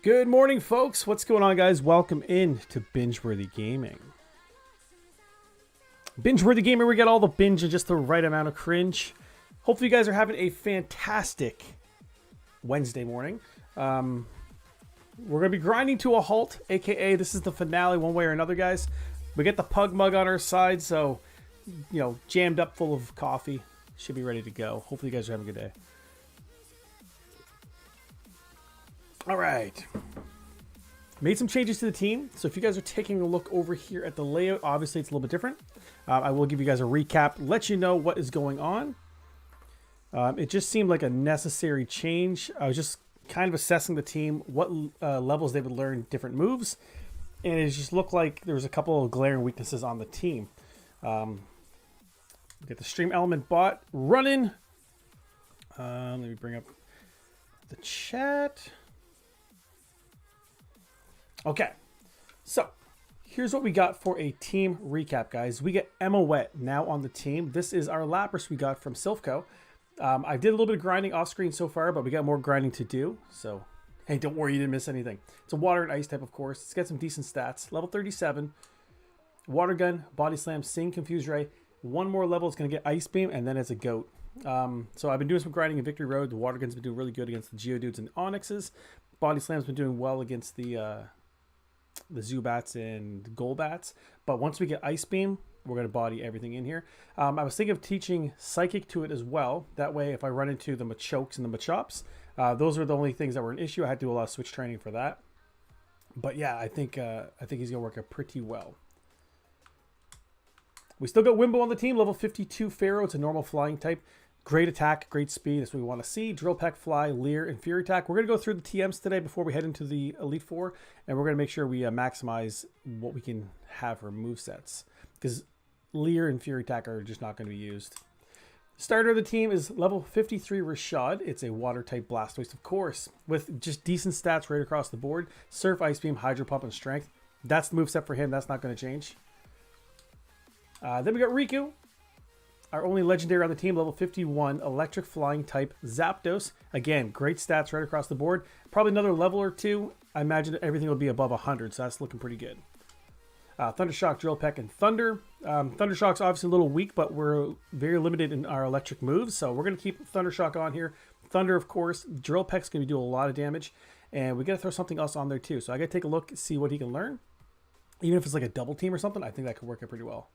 Good morning, folks. What's going on, guys? Welcome in to Bingeworthy Gaming. Bingeworthy Gaming, we got all the binge and just the right amount of cringe. Hopefully, you guys are having a fantastic Wednesday morning. We're going to be grinding to a halt, aka this is the finale one way or another, guys. We get the pug mug on our side, so, you know, jammed up full of coffee. Should be ready to go. Hopefully, you guys are having a good day. All right. Made some changes to the team. So if you guys are taking a look over here at the layout, obviously it's a little bit different. I will give you guys a recap, let you know what is going on. It just seemed like a necessary change. I was just kind of assessing the team, what levels they would learn different moves. And it just looked like there was a couple of glaring weaknesses on the team. Get the stream element bot running. Let me bring up the chat. Okay, so here's what we got for a team recap, guys. We get Oshawott now on the team. This is our Lapras we got from Silphco. I did a little bit of grinding off screen so far, but we got more grinding to do. So, hey, don't worry, you didn't miss anything. It's a water and ice type, of course. It's got some decent stats. Level 37, water gun, body slam, sing, confuse ray. One more level is going to get ice beam, and then it's a goat. So I've been doing some grinding in Victory Road. The water gun's been doing really good against the Geodudes and Onyxes. Body slam's been doing well against the Zubats and Golbats, but once we get Ice Beam, we're going to body everything in here. I was thinking of teaching Psychic to it as well. That way, if I run into the Machokes and the Machops, those are the only things that were an issue. I had to do a lot of switch training for that. But yeah, I think he's going to work out pretty well. We still got Wimbo on the team, level 52 Pharaoh. It's a normal flying type. Great attack, great speed. That's what we want to see. Drill Peck, Fly, Leer, and Fury Attack. We're going to go through the TMs today before we head into the Elite Four, and we're going to make sure we maximize what we can have for movesets, because Leer and Fury Attack are just not going to be used. Starter of the team is level 53 Rashad. It's a water-type Blastoise, of course, with just decent stats right across the board. Surf, Ice Beam, Hydro Pump, and Strength. That's the moveset for him. That's not going to change. Then we got Riku. Our only legendary on the team, level 51, electric flying type Zapdos. Again, great stats right across the board. Probably another level or two. I imagine everything will be above 100, so that's looking pretty good. Thundershock, Drill Peck, and Thunder. Thundershock's obviously a little weak, but we're very limited in our electric moves, so we're going to keep Thundershock on here. Thunder, of course. Drill Peck's going to do a lot of damage, and we got to throw something else on there too. So I got to take a look, see what he can learn. Even if it's like a double team or something, I think that could work out pretty well.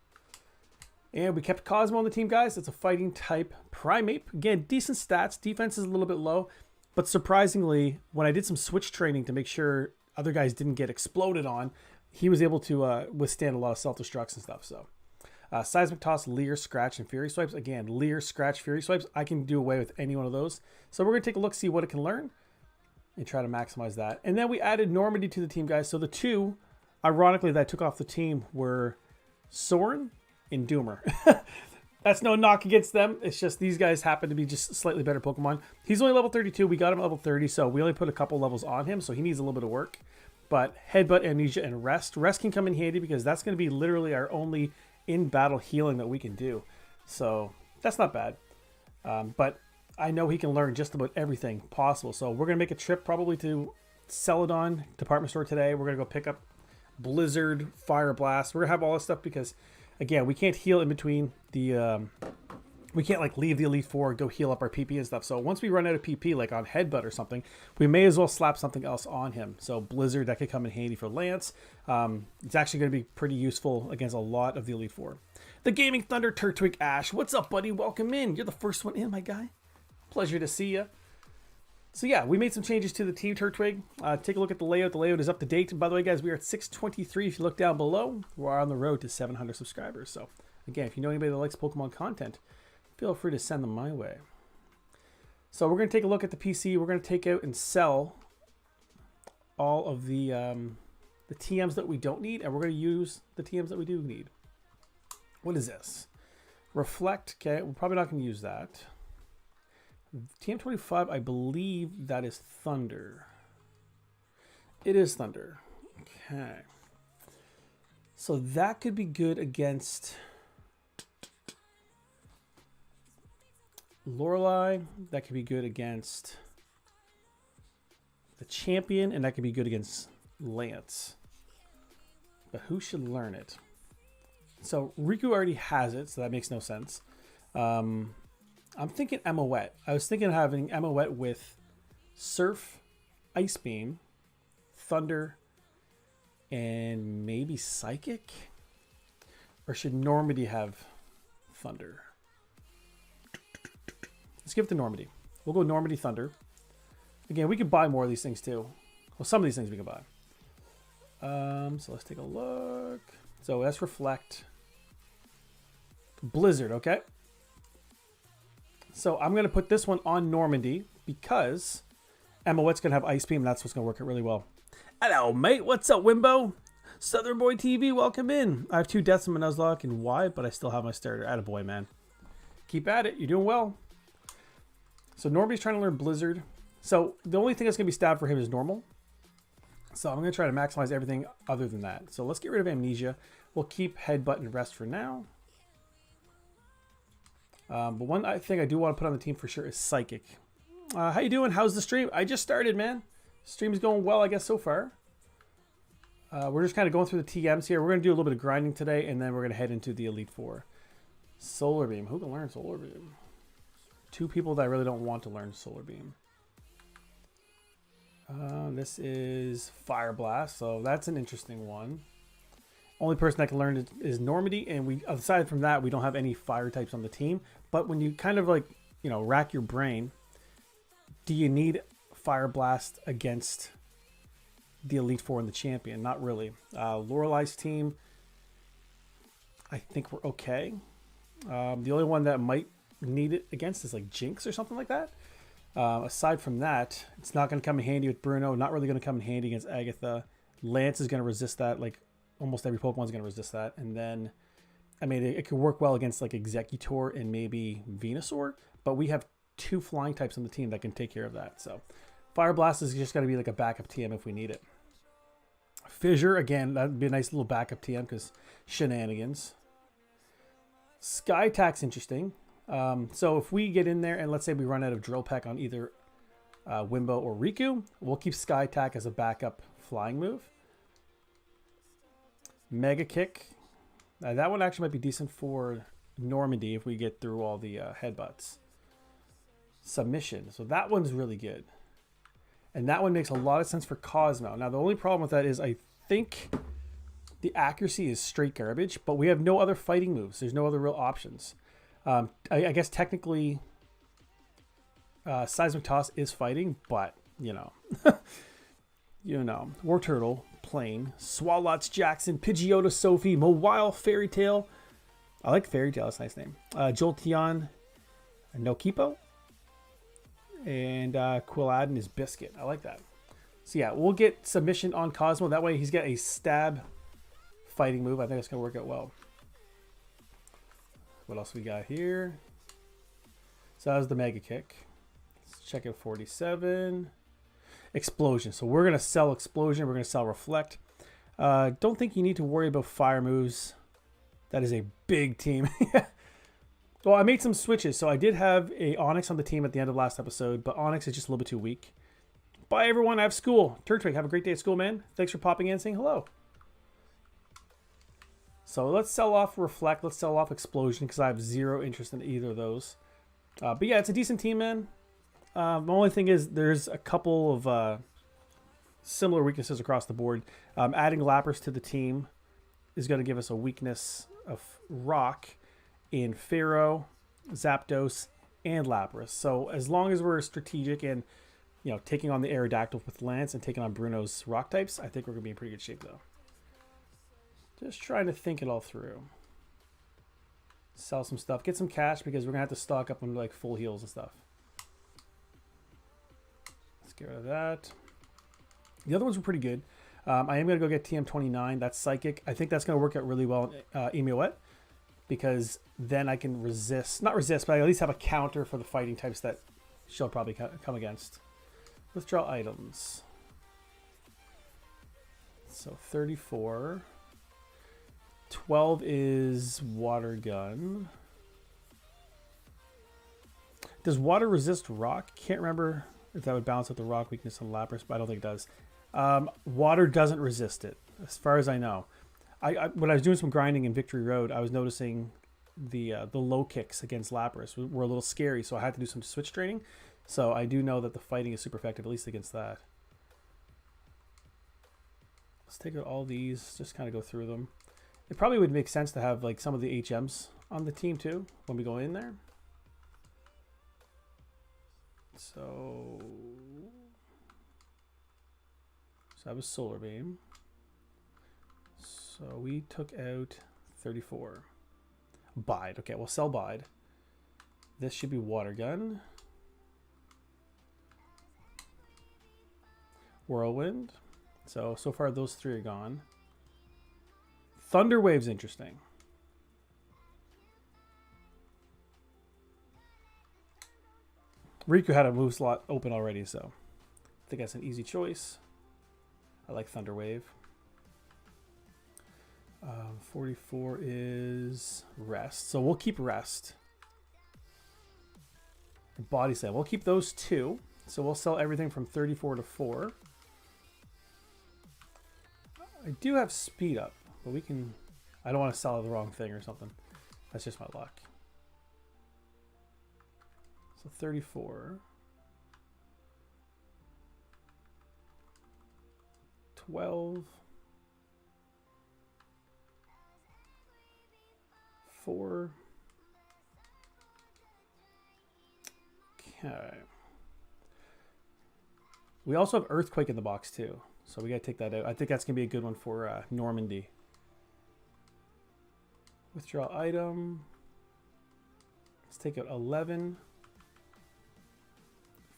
And we kept Cosmo on the team, guys. It's a fighting type Primeape. Again, decent stats. Defense is a little bit low. But surprisingly, when I did some switch training to make sure other guys didn't get exploded on, he was able to withstand a lot of self-destructs and stuff. So, Seismic Toss, Leer, Scratch, and Fury Swipes. Again, Leer, Scratch, Fury Swipes. I can do away with any one of those. So we're going to take a look, see what it can learn, and try to maximize that. And then we added Normandy to the team, guys. So the two, ironically, that I took off the team were Soren and Doomer. That's no knock against them. It's just these guys happen to be just slightly better Pokemon. He's only level 32. We got him at level 30, so we only put a couple levels on him, so he needs a little bit of work. But Headbutt, Amnesia, and Rest. Rest can come in handy because that's going to be literally our only in-battle healing that we can do. So that's not bad. But I know he can learn just about everything possible. So we're going to make a trip probably to Celadon department store today. We're going to go pick up Blizzard, Fire Blast. We're going to have all this stuff because, again, we can't heal in between the, we can't like leave the Elite Four, go heal up our PP and stuff. So once we run out of PP, like on Headbutt or something, we may as well slap something else on him. So Blizzard, that could come in handy for Lance. It's actually going to be pretty useful against a lot of the Elite Four. The Gaming Thunder, Turtwig, Ash. What's up, buddy? Welcome in. You're the first one in, my guy. Pleasure to see you. So yeah, we made some changes to the team, Turtwig. Take a look at the layout. The layout is up to date. And by the way, guys, we are at 623. If you look down below, we're on the road to 700 subscribers. So again, if you know anybody that likes Pokemon content, feel free to send them my way. So we're going to take a look at the PC. We're going to take out and sell all of the TMs that we don't need, and we're going to use the TMs that we do need. What is this? Reflect. Okay, we're probably not going to use that. TM25, I believe that is Thunder. It is Thunder. Okay. So that could be good against Lorelei. That could be good against the champion, and that could be good against Lance. But who should learn it? So Riku already has it, so that makes no sense. I'm thinking Oshawott. I was thinking of having Oshawott with Surf, Ice Beam, Thunder, and maybe Psychic? Or should Normandy have Thunder? Let's give it to Normandy. We'll go Normandy Thunder. Again, we could buy more of these things too. Well, some of these things we can buy. So let's take a look. So that's Reflect. Blizzard, okay. So I'm going to put this one on Normandy because Oshawot's going to have Ice Beam. And that's what's going to work out really well. Hello, mate. What's up, Wimbo? Southern Boy TV, welcome in. I have 2 deaths in my Nuzlocke and why, but I still have my starter. Attaboy, man. Keep at it. You're doing well. So Normandy's trying to learn Blizzard. So the only thing that's going to be stabbed for him is normal. So I'm going to try to maximize everything other than that. So let's get rid of Amnesia. We'll keep Headbutt and Rest for now. But one thing I do want to put on the team for sure is Psychic. How you doing? How's the stream? I just started, man. Stream's going well, I guess, so far. We're just kind of going through the TMs here. We're going to do a little bit of grinding today, and then we're going to head into the Elite Four. Solar Beam. Who can learn Solar Beam? 2 people that I really don't want to learn Solar Beam. This is Fire Blast, so that's an interesting one. Only person that can learn it is Normandy, and aside from that, we don't have any fire types on the team. But when you kind of like, you know, rack your brain, do you need Fire Blast against the Elite Four and the Champion? Not really. Lorelei's team, I think we're okay. The only one that might need it against is like Jinx or something like that. Aside from that, it's not going to come in handy with Bruno. Not really going to come in handy against Agatha. Lance is going to resist that. Like almost every Pokemon's going to resist that. And then, I mean, it could work well against like Executor and maybe Venusaur. But we have 2 flying types on the team that can take care of that. So Fire Blast is just going to be like a backup TM if we need it. Fissure, again, that'd be a nice little backup TM because shenanigans. Sky Attack's interesting. So if we get in there and let's say we run out of Drill Peck on either Wimbo or Riku, we'll keep Sky Attack as a backup flying move. Mega Kick. That one actually might be decent for Normandy if we get through all the headbutts. Submission. So that one's really good. And that one makes a lot of sense for Cosmo. Now, the only problem with that is I think the accuracy is straight garbage, but we have no other fighting moves. There's no other real options. I guess technically Seismic Toss is fighting, but, you know. You know. War Turtle, Plane, Swallots, Jackson, Pidgeotto, Sophie, Mawile, Fairy Tail. I like Fairy Tail. That's a nice name. Jolteon, Nokipo. And Quilladin is Biscuit. I like that. So yeah, we'll get submission on Cosmo. That way he's got a stab fighting move. I think it's going to work out well. What else we got here? So that was the Mega Kick. Let's check out 47. Explosion. So we're going to sell Explosion. We're going to sell Reflect. Don't think you need to worry about fire moves. That is a big team. Well, I made some switches. So I did have a Onyx on the team at the end of last episode, but Onyx is just a little bit too weak. Bye, everyone. I have school. Turtwig, have a great day at school, man. Thanks for popping in and saying hello. So let's sell off Reflect. Let's sell off Explosion because I have 0 interest in either of those. But yeah, it's a decent team, man. The only thing is there's a couple of similar weaknesses across the board. Adding Lapras to the team is going to give us a weakness of Rock in Pharaoh, Zapdos, and Lapras. So as long as we're strategic and, you know, taking on the Aerodactyl with Lance and taking on Bruno's Rock types, I think we're going to be in pretty good shape, though. Just trying to think it all through. Sell some stuff. Get some cash because we're going to have to stock up on, like, full heals and stuff. Let's get rid of that. The other ones were pretty good. I am going to go get TM29. That's Psychic. I think that's going to work out really well in Oshawott. Because then I can resist, not resist, but I at least have a counter for the fighting types that she'll probably come against. Withdraw items. So 34. 12 is Water Gun. Does water resist rock? Can't remember if that would balance out the rock weakness on Lapras, but I don't think it does. Water doesn't resist it, as far as I know. When I was doing some grinding in Victory Road, I was noticing the low kicks against Lapras were a little scary, so I had to do some switch training. So I do know that the fighting is super effective, at least against that. Let's take out all these, just kind of go through them. It probably would make sense to have like some of the HMs on the team too when we go in there. So that was Solar Beam. So we took out 34. Bide. Okay, we'll sell Bide. This should be Water Gun. Whirlwind. So far those three are gone. Thunder Wave's interesting. Riku had a move slot open already, so I think that's an easy choice. I like Thunder Wave. 44 is Rest, so we'll keep Rest. Body Slam, we'll keep those two. So we'll sell everything from 34 to 4. I do have Speed Up, but we can... I don't want to sell the wrong thing or something. That's just my luck. So 34. 12. 4. Okay. We also have Earthquake in the box too, so we gotta take that out. I think that's gonna be a good one for Normandy. Withdraw item. Let's take out 11.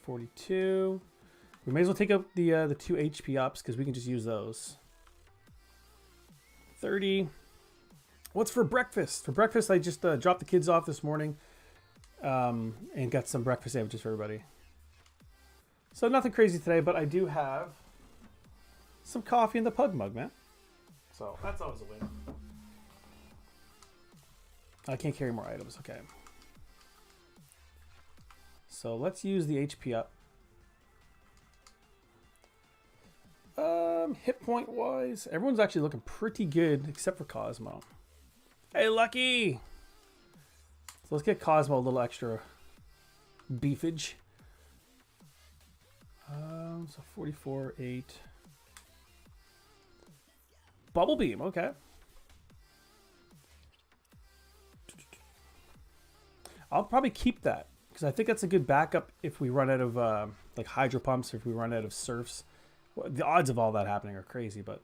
42. We may as well take up the 2 HP ups because we can just use those. 30. What's for breakfast? For breakfast, I just dropped the kids off this morning and got some breakfast sandwiches for everybody. So nothing crazy today, but I do have some coffee in the pug mug, man. So that's always a win. I can't carry more items. Okay. So let's use the HP up. Hit point wise, everyone's actually looking pretty good except for Cosmo. Hey, Lucky! So let's get Cosmo a little extra beefage. So 44, 8. Bubble Beam, okay. I'll probably keep that because I think that's a good backup if we run out of like Hydro Pumps or if we run out of Surfs. Well, the odds of all that happening are crazy, but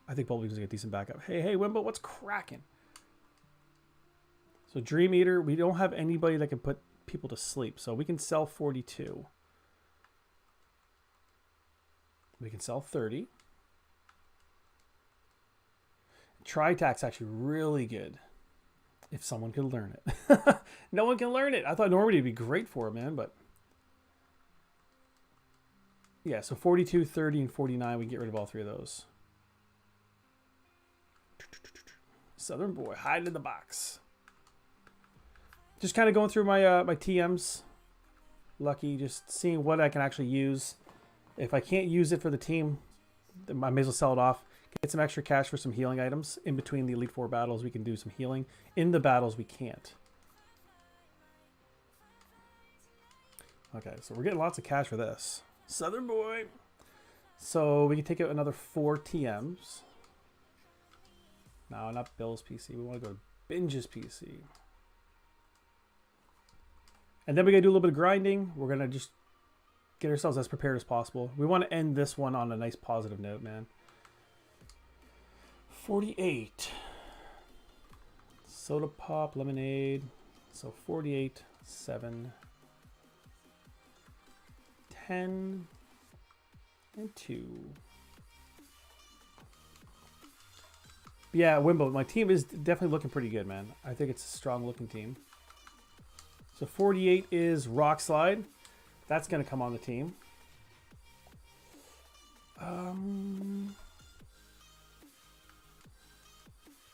I think Bubble Beam is a decent backup. Hey, Wimbo, what's cracking? So Dream Eater, we don't have anybody that can put people to sleep, so we can sell 42. We can sell 30. Tri-Tack's actually really good. If someone could learn it. No one can learn it. I thought Normandy would be great for it, man, but... Yeah, so 42, 30, and 49, we can get rid of all three of those. Southern Boy, hide in the box. Just kind of going through my my TMs. Lucky, just seeing what I can actually use. If I can't use it for the team, then I may as well sell it off. Get some extra cash for some healing items. In between the Elite Four battles, we can do some healing. In the battles, we can't. Okay, so we're getting lots of cash for this. Southern Boy. So we can take out another 4 TMs. No, not Bill's PC. We want to go to Binge's PC. And then we got to do a little bit of grinding. We're going to just get ourselves as prepared as possible. We want to end this one on a nice positive note, man. 48. Soda Pop, Lemonade. So 48, 7, 10, and 2. Yeah, Wimbo, my team is definitely looking pretty good, man. I think it's a strong looking team. So 48 is Rock Slide. That's going to come on the team.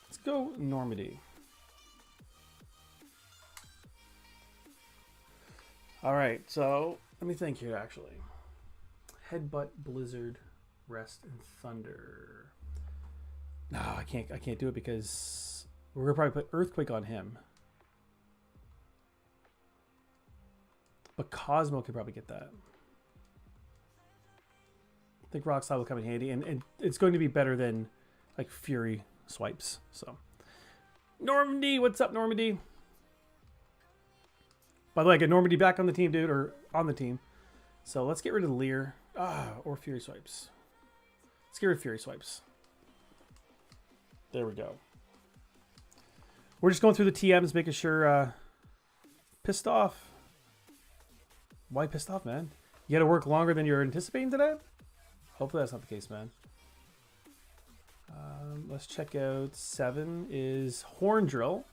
Let's go Normandy. All right, so let me think here, actually. Headbutt, Blizzard, Rest, and Thunder. No, I can't do it because we're gonna probably put Earthquake on him. But Cosmo could probably get that. I think Rock Slide will come in handy, and it's going to be better than like Fury swipes. So, Normandy, what's up, Normandy? By the way, I get Normandy back on the team, dude, or on the team. So let's get rid of Lear, or Fury swipes. Let's get rid of Fury swipes. There we go. We're just going through the TMs, making sure. Pissed off. Why pissed off, man? You got to work longer than you're anticipating today? Hopefully that's not the case, man. Let's check out 7 is Horn Drill.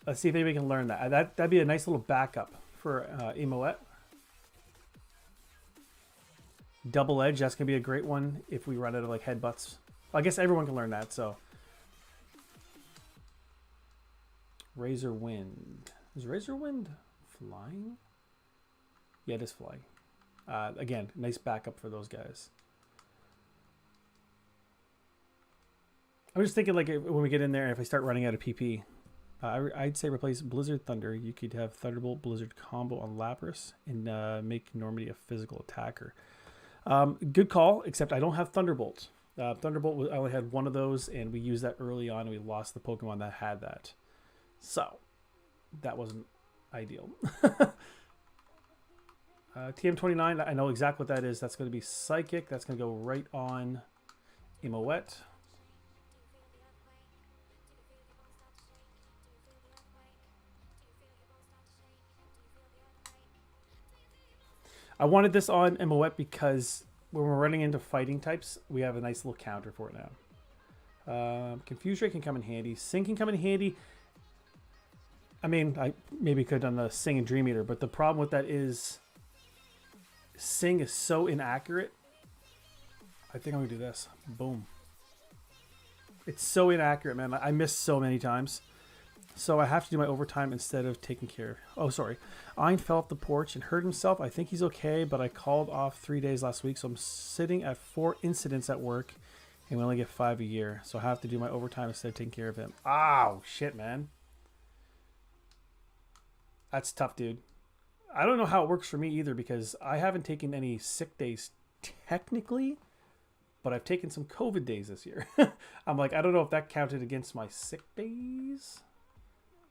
Let's see if anybody can learn that. That'd be a nice little backup for Emoette. Double Edge, that's going to be a great one if we run out of like headbutts. I guess everyone can learn that, so. Razor Wind. Is Razor Wind flying? Yeah, it is flying. Again, nice backup for those guys. I'm just thinking like when we get in there, if I start running out of PP, I'd say replace Blizzard Thunder. You could have Thunderbolt Blizzard combo on Lapras and make Normandy a physical attacker. Good call, except I don't have Thunderbolt. Thunderbolt, I only had one of those, and we used that early on, and we lost the Pokemon that had that. So, that wasn't ideal. TM29, I know exactly what that is. That's going to be Psychic. That's going to go right on Emoette. I wanted this on Emoette because when we're running into fighting types, we have a nice little counter for it now. Confuse Ray can come in handy. Sing can come in handy. I mean, I maybe could have done the Sing and Dream Eater, but the problem with that is Sing is so inaccurate. I think I'm going to do this. Boom. It's so inaccurate, man. I miss so many times. So I have to do my overtime instead of taking care. Oh, sorry. Ein fell off the porch and hurt himself. I think he's okay, but I called off 3 days last week, so I'm sitting at 4 incidents at work, and we only get 5 a year. So I have to do my overtime instead of taking care of him. Ow, shit, man. That's tough, dude. I don't know how it works for me either because I haven't taken any sick days technically, but I've taken some COVID days this year. I'm like, I don't know if that counted against my sick days.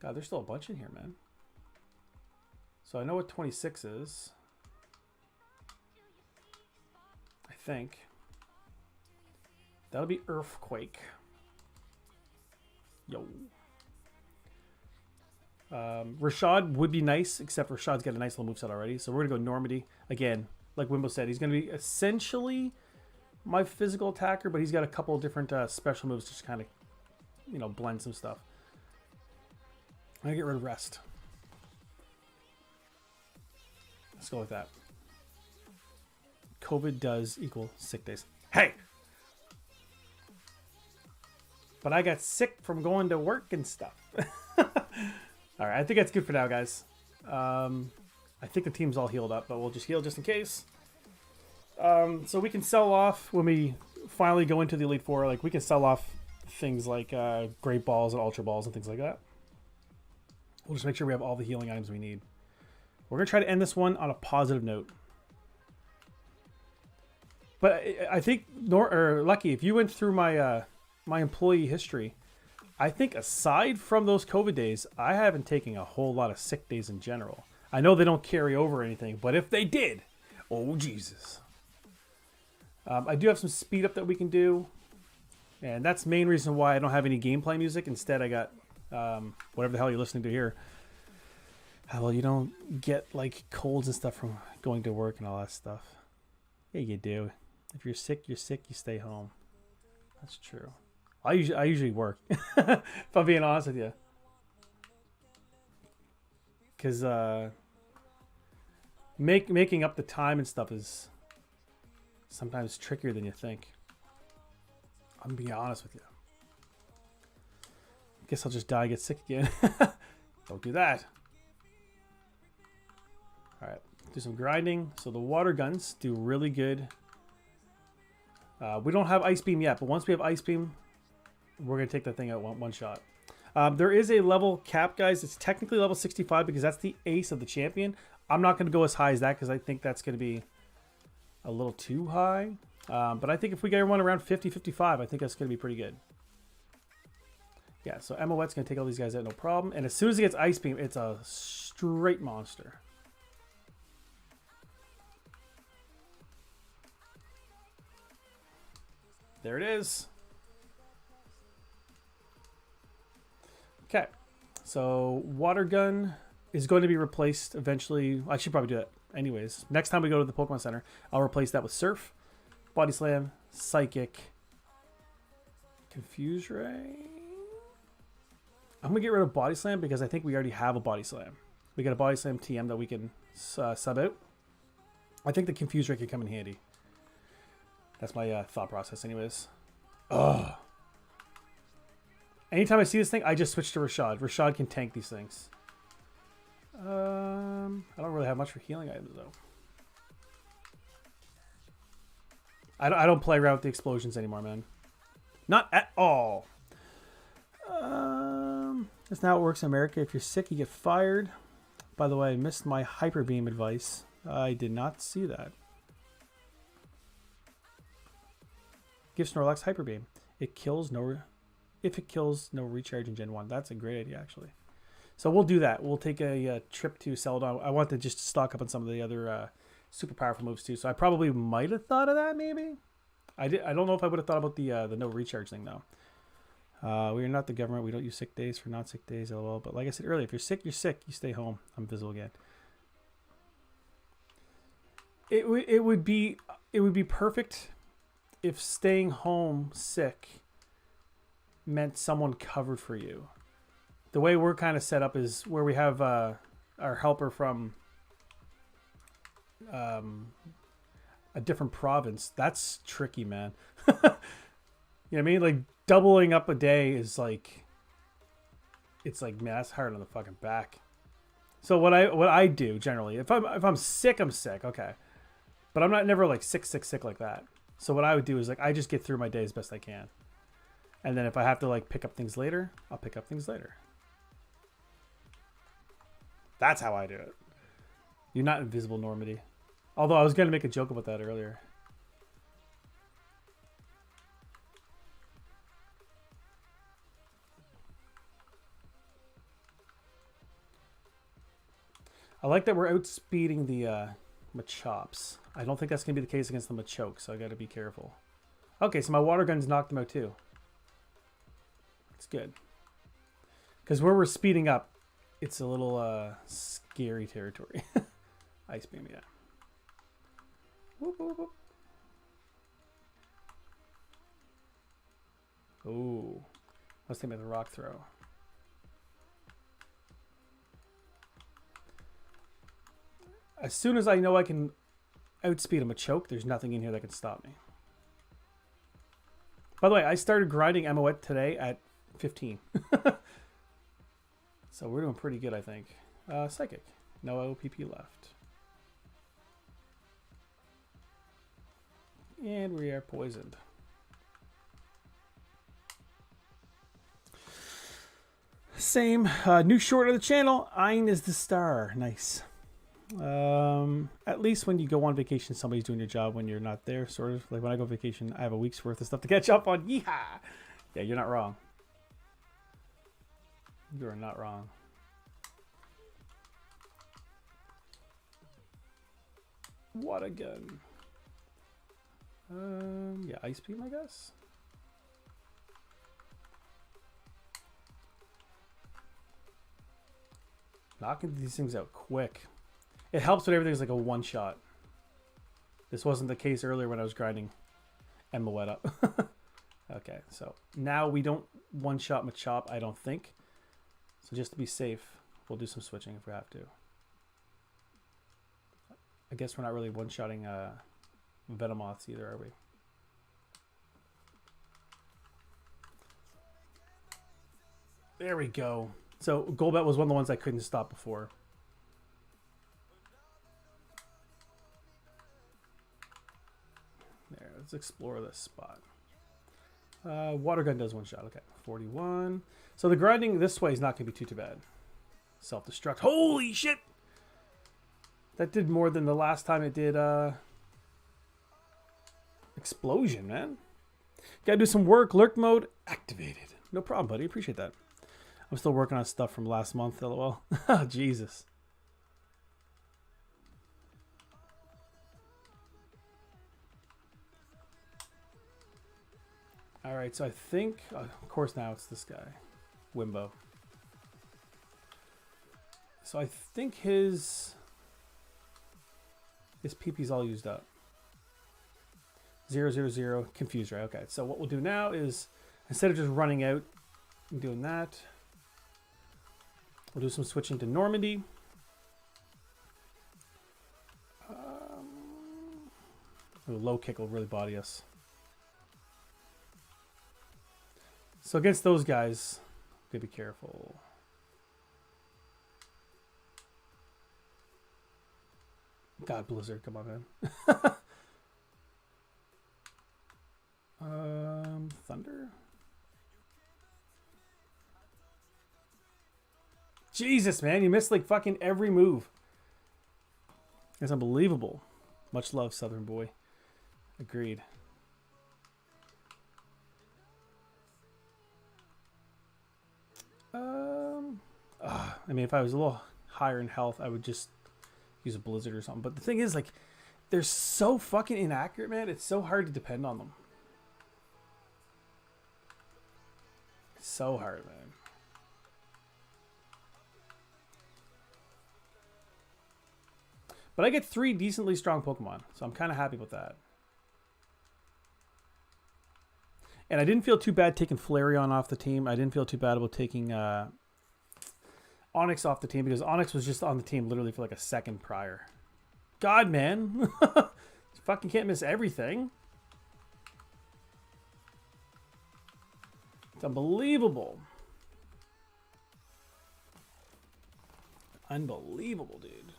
God, there's still a bunch in here, man. So I know what 26 is. I think. That'll be Earthquake. Yo. Rashad would be nice, except Rashad's got a nice little moveset already. So we're going to go Normandy. Again, like Wimbo said, he's going to be essentially my physical attacker, but he's got a couple of different special moves to just kind of, you know, blend some stuff. I'm going to get rid of Rest. Let's go with that. COVID does equal sick days. Hey! But I got sick from going to work and stuff. All right, I think that's good for now, guys. I think the team's all healed up, but we'll just heal just in case. So we can sell off when we finally go into the Elite Four. Like, we can sell off things like Great Balls and Ultra Balls and things like that. We'll just make sure we have all the healing items we need. We're going to try to end this one on a positive note. But I think, Lucky, if you went through my my employee history, I think aside from those COVID days, I haven't taken a whole lot of sick days in general. I know they don't carry over or anything, but if they did, oh Jesus. I do have some speed up that we can do, and that's the main reason why I don't have any gameplay music. Instead, I got whatever the hell you're listening to here. Well, you don't get like colds and stuff from going to work and all that stuff. Yeah, you do. If you're sick, you stay home. That's true. I usually work, if I'm being honest with you. Because making up the time and stuff is sometimes trickier than you think. I'm being honest with you. Guess I'll just die and get sick again. Don't do that. Alright. do some grinding. So the water guns do really good. We don't have Ice Beam yet, but once we have Ice Beam, we're going to take that thing out one shot. There is a level cap, guys. It's technically level 65 because that's the ace of the champion. I'm not going to go as high as that because I think that's going to be a little too high. But I think if we get one around 50, 55, I think that's going to be pretty good. Yeah, so Oshawot's going to take all these guys out, no problem. And as soon as he gets Ice Beam, it's a straight monster. There it is. Okay, so water gun is going to be replaced eventually. I should probably do that anyways. Next time we go to the Pokemon Center, I'll replace that with Surf, Body Slam, Psychic, Confuse Ray. I'm going to get rid of Body Slam because I think we already have a Body Slam. We got a Body Slam TM that we can sub out. I think the Confuse Ray could come in handy. That's my thought process anyways. Ugh. Anytime I see this thing, I just switch to Rashad. Rashad can tank these things. I don't really have much for healing items, though. I don't play around with the explosions anymore, man. Not at all. That's not how it works in America. If you're sick, you get fired. By the way, I missed my Hyper Beam advice. I did not see that. Give Snorlax Hyper Beam. It kills no... If it kills, no recharge in Gen 1. That's a great idea, actually. So we'll do that. We'll take a trip to Celadon. I want to just stock up on some of the other super powerful moves, too. So I probably might have thought of that, maybe. I don't know if I would have thought about the no recharge thing, though. We are not the government. We don't use sick days for not sick days, lol. But like I said earlier, if you're sick, you're sick. You stay home. I'm visible again. It would be perfect if staying home sick meant someone covered for you. The way we're kind of set up is where we have our helper from a different province. That's tricky, man. You know what I mean? Like doubling up a day is like, it's like, man, that's hard on the fucking back. So what I do generally, if I'm sick, I'm sick, okay, but I'm not never like sick like that. So what I would do is like I just get through my day as best I can. And then if I have to like pick up things later, I'll pick up things later. That's how I do it. You're not invisible, Normandy. Although I was going to make a joke about that earlier. I like that we're outspeeding the Machops. I don't think that's going to be the case against the Machoke, so I got to be careful. Okay, so my water guns knocked them out too. It's good. Because where we're speeding up, it's a little scary territory. Ice Beam, yeah. Whoop, whoop, whoop. Ooh. Let's take me the rock throw. As soon as I know I can outspeed a choke, there's nothing in here that can stop me. By the way, I started grinding Oshawott today at 15. So we're doing pretty good, I think. Psychic. No OPP left. And we are poisoned. Same. New short of the channel. Ein is the star. Nice. At least when you go on vacation, somebody's doing your job when you're not there, sort of. Like when I go on vacation, I have a week's worth of stuff to catch up on. Yeehaw! Yeah, you're not wrong. You are not wrong. What a gun. Yeah, Ice Beam, I guess. Knocking these things out quick. It helps when everything's like a one-shot. This wasn't the case earlier when I was grinding Oshawott up. Okay, so now we don't one-shot Machop, I don't think. So just to be safe, we'll do some switching if we have to. I guess we're not really one-shotting Venomoths either, are we? There we go. So Golbat was one of the ones I couldn't stop before. There, let's explore this spot. Water gun does one shot. Okay, 41. So the grinding this way is not going to be too bad. Self-destruct. Holy shit! That did more than the last time it did explosion, man. Gotta do some work. Lurk mode activated. No problem, buddy. Appreciate that. I'm still working on stuff from last month, lol. Jesus. All right, so I think, of course, now it's this guy, Wimbo. So I think his PP's all used up. 0, 0, 0, confused, right? Okay, so what we'll do now is, instead of just running out and doing that, we'll do some switching to Normandy. Low kick will really body us. So against those guys, gotta be careful. God, Blizzard, come on, man. Thunder. Jesus, man, you missed like fucking every move. It's unbelievable. Much love, Southern boy. Agreed. I mean, if I was a little higher in health, I would just use a blizzard or something. But the thing is, like, they're so fucking inaccurate, man. It's so hard to depend on them. It's so hard, man. But I get 3 decently strong Pokemon, so I'm kind of happy with that. And I didn't feel too bad taking Flareon off the team. I didn't feel too bad about taking Onyx off the team because Onyx was just on the team literally for like a second prior. God, man. Fucking can't miss everything. It's unbelievable. Unbelievable, dude.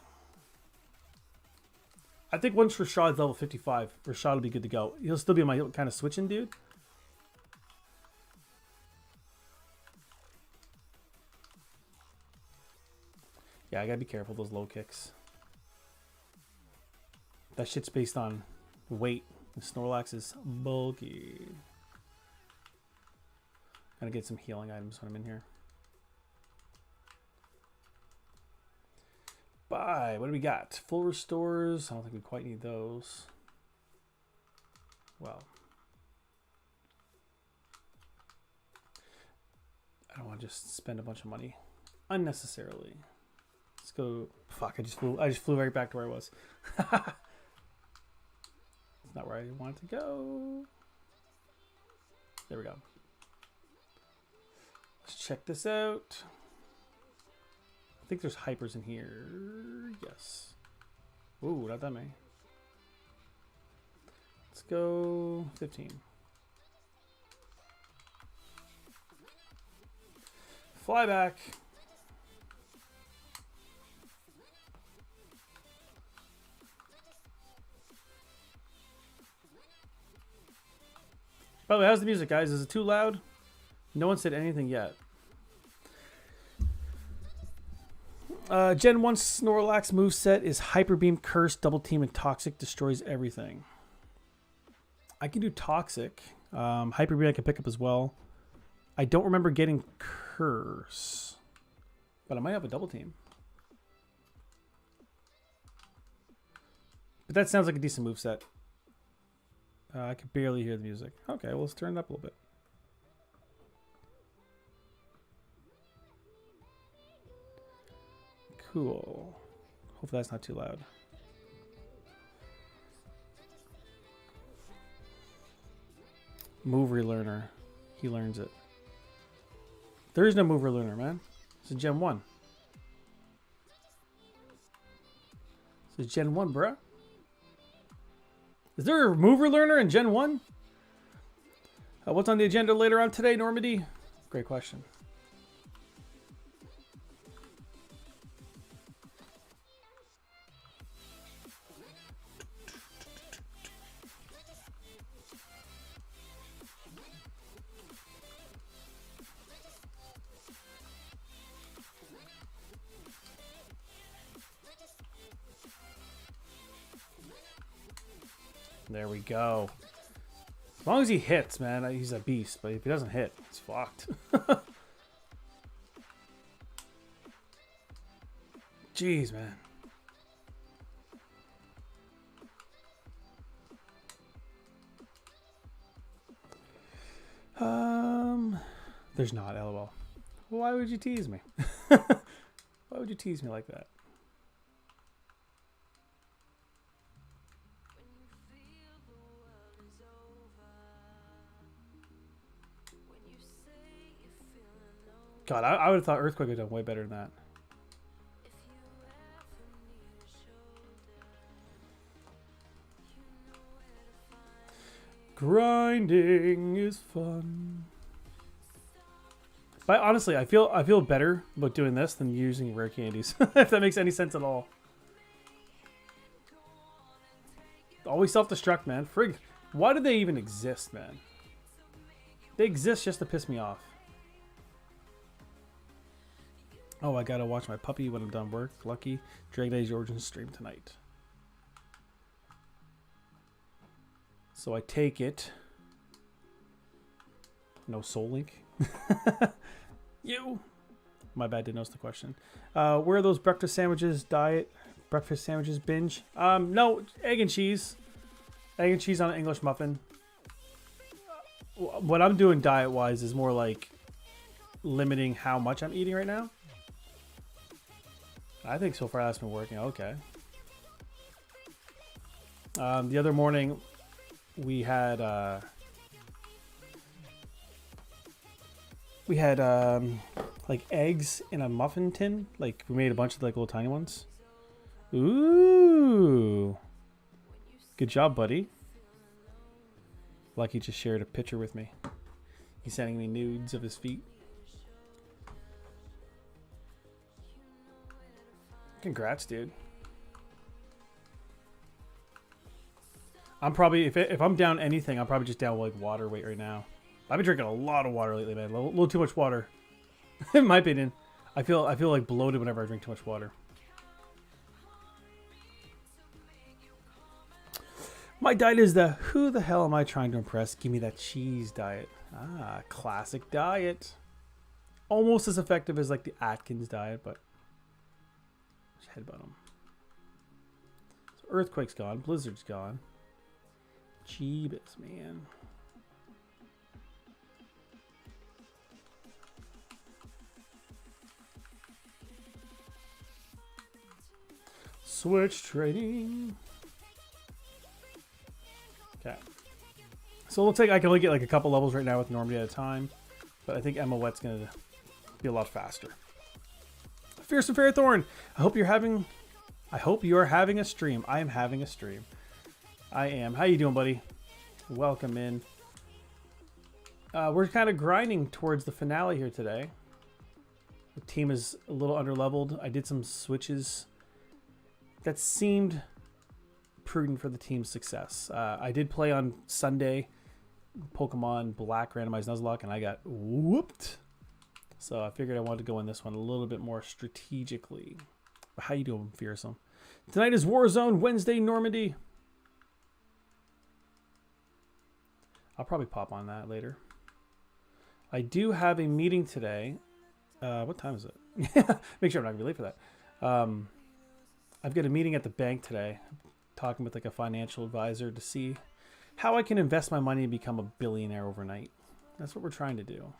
I think once Rashad's level 55, Rashad will be good to go. He'll still be my kind of switching dude. Yeah, I gotta be careful those low kicks. That shit's based on weight. The Snorlax is bulky. Gotta get some healing items when I'm in here. Bye. What do we got? Full restores. I don't think we quite need those. Well, I don't want to just spend a bunch of money unnecessarily. Let's go. Fuck! I just flew right back to where I was. It's not where I wanted to go. There we go. Let's check this out. I think there's hypers in here. Yes. Ooh, not that many. Let's go 15. Fly back. By the way, how's the music, guys? Is it too loud? No one said anything yet. Gen 1 Snorlax moveset is Hyper Beam, Curse, Double Team, and Toxic. Destroys everything. I can do Toxic. Hyper Beam I can pick up as well. I don't remember getting Curse. But I might have a Double Team. But that sounds like a decent moveset. I can barely hear the music. Okay, well, let's turn it up a little bit. Cool. Hopefully that's not too loud. Move relearner. He learns it. There is no move relearner, man. It's a Gen 1. It's a Gen 1, bruh. Is there a mover learner in Gen 1? What's on the agenda later on today, Normandy? Great question. There we go. As long as he hits, man, he's a beast. But if he doesn't hit, it's fucked. Jeez, man. There's not, LOL. Why would you tease me? Why would you tease me like that? God, I would have thought Earthquake would have done way better than that. Grinding is fun. But honestly, I feel better about doing this than using rare candies. If that makes any sense at all. Always self-destruct, man. Frig. Why do they even exist, man? They exist just to piss me off. Oh, I gotta watch my puppy when I'm done work. Lucky. Dragon Age Origins stream tonight. So I take it. No Soul Link. You. My bad, didn't notice the question. Where are those breakfast sandwiches? Diet breakfast sandwiches binge? No, egg and cheese. Egg and cheese on an English muffin. What I'm doing diet wise is more like limiting how much I'm eating right now. I think so far that's been working okay. The other morning we had like eggs in a muffin tin. Like we made a bunch of like little tiny ones. Ooh, good job, buddy. Lucky just shared a picture with me. He's sending me nudes of his feet. Congrats, dude. I'm probably, if I'm down anything, I'm probably just down like water weight right now. I've been drinking a lot of water lately, man. A little too much water. In my opinion. I feel like bloated whenever I drink too much water. My diet is the who the hell am I trying to impress? Give me that cheese diet. Ah, classic diet. Almost as effective as like the Atkins diet, but just headbutt them. So Earthquake's gone. Blizzard's gone. Jeebus, man. Switch trading. Okay. So it looks like I can only get like a couple levels right now with Normandy at a time. But I think Emma-Wet's going to be a lot faster. Fearsome Fairthorn. I hope you're having a stream. I am having a stream. I am. How you doing, buddy? Welcome in. We're kind of grinding towards the finale here today. The team is a little underleveled. I did some switches that seemed prudent for the team's success. I did play on Sunday Pokemon Black randomized Nuzlocke, and I got whooped. So I figured I wanted to go in this one a little bit more strategically. But how you doing, Fearsome? Tonight is Warzone, Wednesday, Normandy. I'll probably pop on that later. I do have a meeting today. What time is it? Make sure I'm not going to be late for that. I've got a meeting at the bank today. I'm talking with like a financial advisor to see how I can invest my money and become a billionaire overnight. That's what we're trying to do.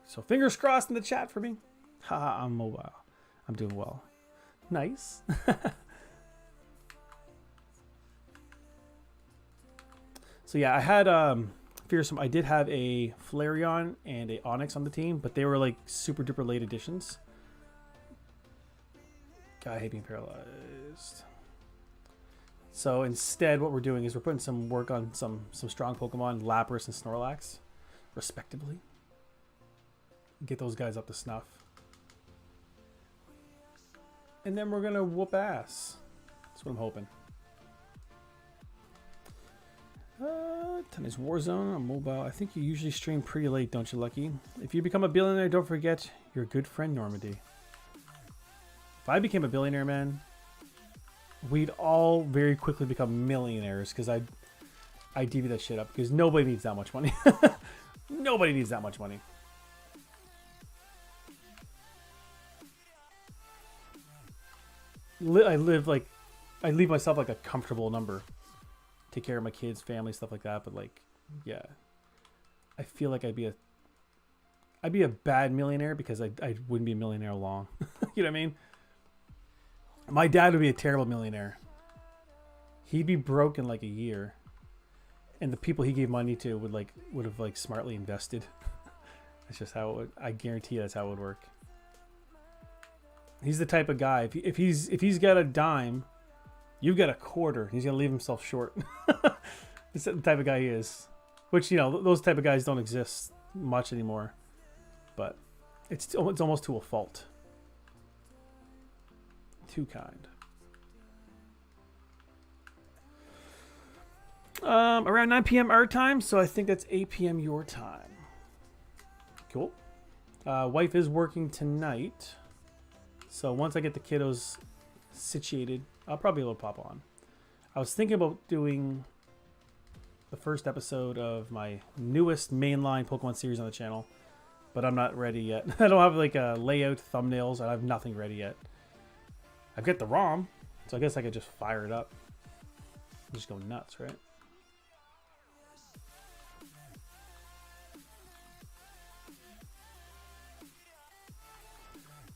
So fingers crossed in the chat for me. Haha, I'm mobile. I'm doing well. Nice. So yeah, I had Fearsome. I did have a Flareon and a Onyx on the team, but they were like super duper late additions. God, I hate being paralyzed. So instead, what we're doing is we're putting some work on some strong Pokemon, Lapras and Snorlax, respectively. Get those guys up to snuff. And then we're gonna whoop ass. That's what I'm hoping. Tonight's Warzone on mobile. I think you usually stream pretty late, don't you, Lucky? If you become a billionaire, don't forget your good friend Normandy. If I became a billionaire, man, we'd all very quickly become millionaires because I DV that shit up because nobody needs that much money. Nobody needs that much money. I leave myself like a comfortable number. Take care of my kids, family, stuff like that. But like, yeah, I feel like I'd be a bad millionaire because I wouldn't be a millionaire long. You know what I mean? My dad would be a terrible millionaire. He'd be broke in like a year. And the people he gave money to would have like smartly invested. That's just how it would, I guarantee that's how it would work. He's the type of guy, if he's got a dime, you've got a quarter. He's gonna leave himself short. That's the type of guy he is. Which, you know, those type of guys don't exist much anymore. But it's almost to a fault. Too kind. Around 9 p.m. our time, so I think that's 8 p.m. your time. Cool. Wife is working tonight, so once I get the kiddos situated, I'll probably be able to pop on. I was thinking about doing the first episode of my newest mainline Pokemon series on the channel, but I'm not ready yet. I don't have like a layout, thumbnails. I have nothing ready yet. I've got the ROM, so I guess I could just fire it up and just go nuts, right?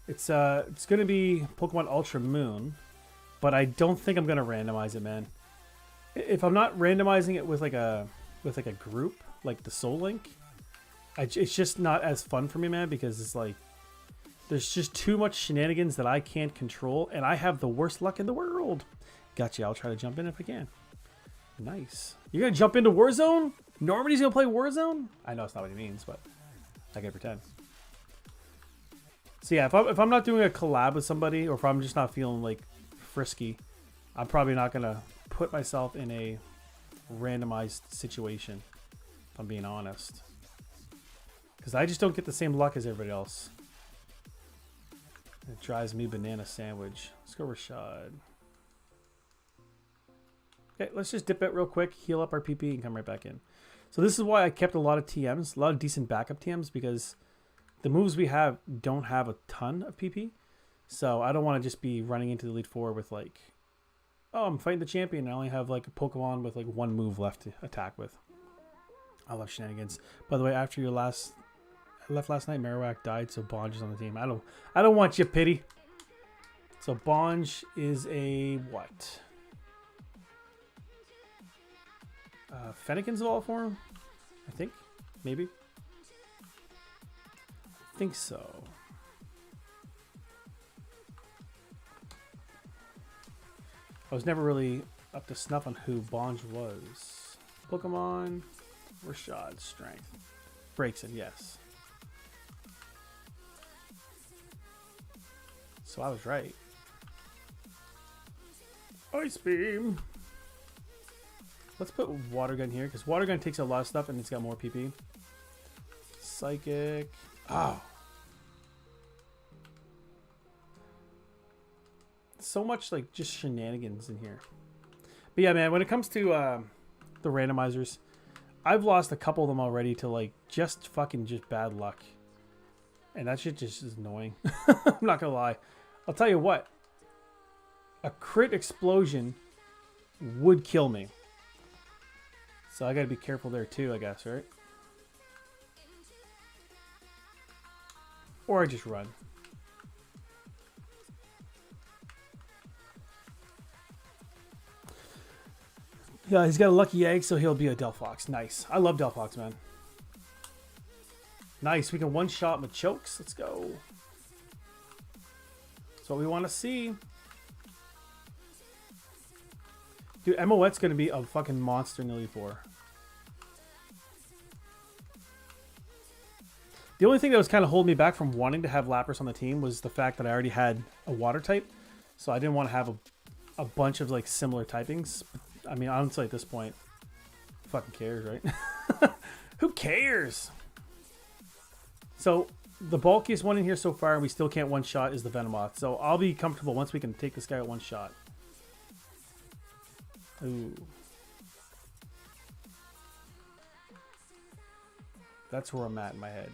It's going to be Pokemon Ultra Moon, but I don't think I'm going to randomize it, man. If I'm not randomizing it with like a group, like the Soul Link, it's just not as fun for me, man, because it's like there's just too much shenanigans that I can't control, and I have the worst luck in the world. Gotcha, I'll try to jump in if I can. Nice. You're going to jump into Warzone? Normandy's going to play Warzone? I know it's not what he means, but I can pretend. So yeah, if I'm not doing a collab with somebody, or if I'm just not feeling like frisky, I'm probably not gonna put myself in a randomized situation, if I'm being honest. Because I just don't get the same luck as everybody else. It drives me banana sandwich. Let's go Rashad. Okay, let's just dip it real quick, heal up our PP, and come right back in. So this is why I kept a lot of TMs, a lot of decent backup TMs, because the moves we have don't have a ton of PP. So I don't want to just be running into the Elite Four with like, oh, I'm fighting the champion and I only have like a Pokemon with like one move left to attack with. I love shenanigans. By the way, after your I left last night, Marowak died, so Binge is on the team. I don't want your pity. So Binge is a what? Fennekin's evolved form? I think. Maybe. I think so. I was never really up to snuff on who Binge was. Pokemon, Rashad, Strength. Breaks it, yes. So I was right. Ice Beam. Let's put Water Gun here, because Water Gun takes a lot of stuff and it's got more PP. Psychic. Oh. So much like just shenanigans in here. But yeah, man, when it comes to the randomizers, I've lost a couple of them already to like just bad luck. And that shit just is annoying. I'm not gonna lie. I'll tell you what. A crit explosion would kill me. So I gotta be careful there too, I guess, right? Or I just run. Yeah, he's got a lucky egg, so he'll be a Delphox. Nice. I love Delphox, man. Nice. We can one-shot Machokes. Let's go. That's what we want to see. Dude, Emoette's going to be a fucking monster in Elite Four. The only thing that was kind of holding me back from wanting to have Lapras on the team was the fact that I already had a water type. So I didn't want to have a bunch of like similar typings. I mean, honestly, at this point, who fucking cares, right? Who cares? So the bulkiest one in here so far, and we still can't one-shot, is the Venomoth. So I'll be comfortable once we can take this guy at one shot. Ooh. That's where I'm at in my head.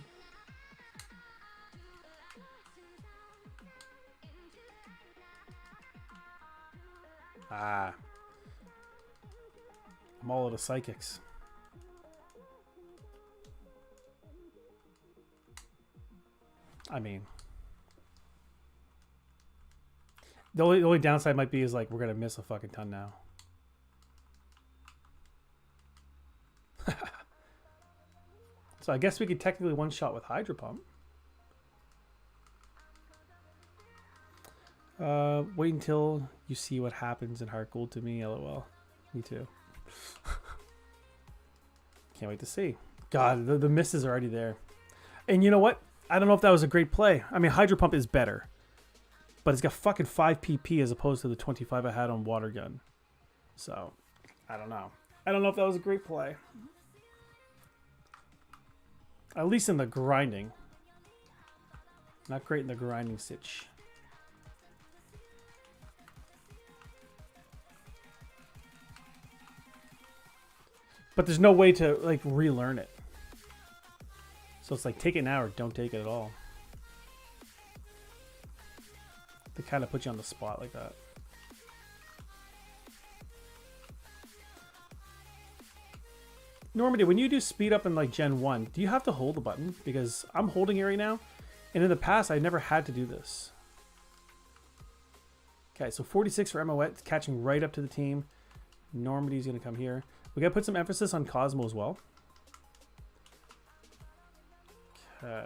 Ah. I'm all out of psychics. I mean, the only downside might be is like we're gonna miss a fucking ton now. So I guess we could technically one shot with Hydro Pump. Wait until you see what happens in Heart Gold to me, LOL. Me too. Can't wait to see. God, the misses are already there. And you know what? I don't know if that was a great play. I mean, Hydro Pump is better. But it's got fucking 5 PP as opposed to the 25 I had on Water Gun. So, I don't know. I don't know if that was a great play. At least in the grinding. Not great in the grinding sitch. But there's no way to like relearn it. So it's like take it now or don't take it at all. They kind of put you on the spot like that. Normandy, when you do speed up in like Gen 1, do you have to hold the button? Because I'm holding it right now. And in the past, I never had to do this. Okay, so 46 for Oshawott, catching right up to the team. Normandy's going to come here. We got to put some emphasis on Cosmo as well. Okay.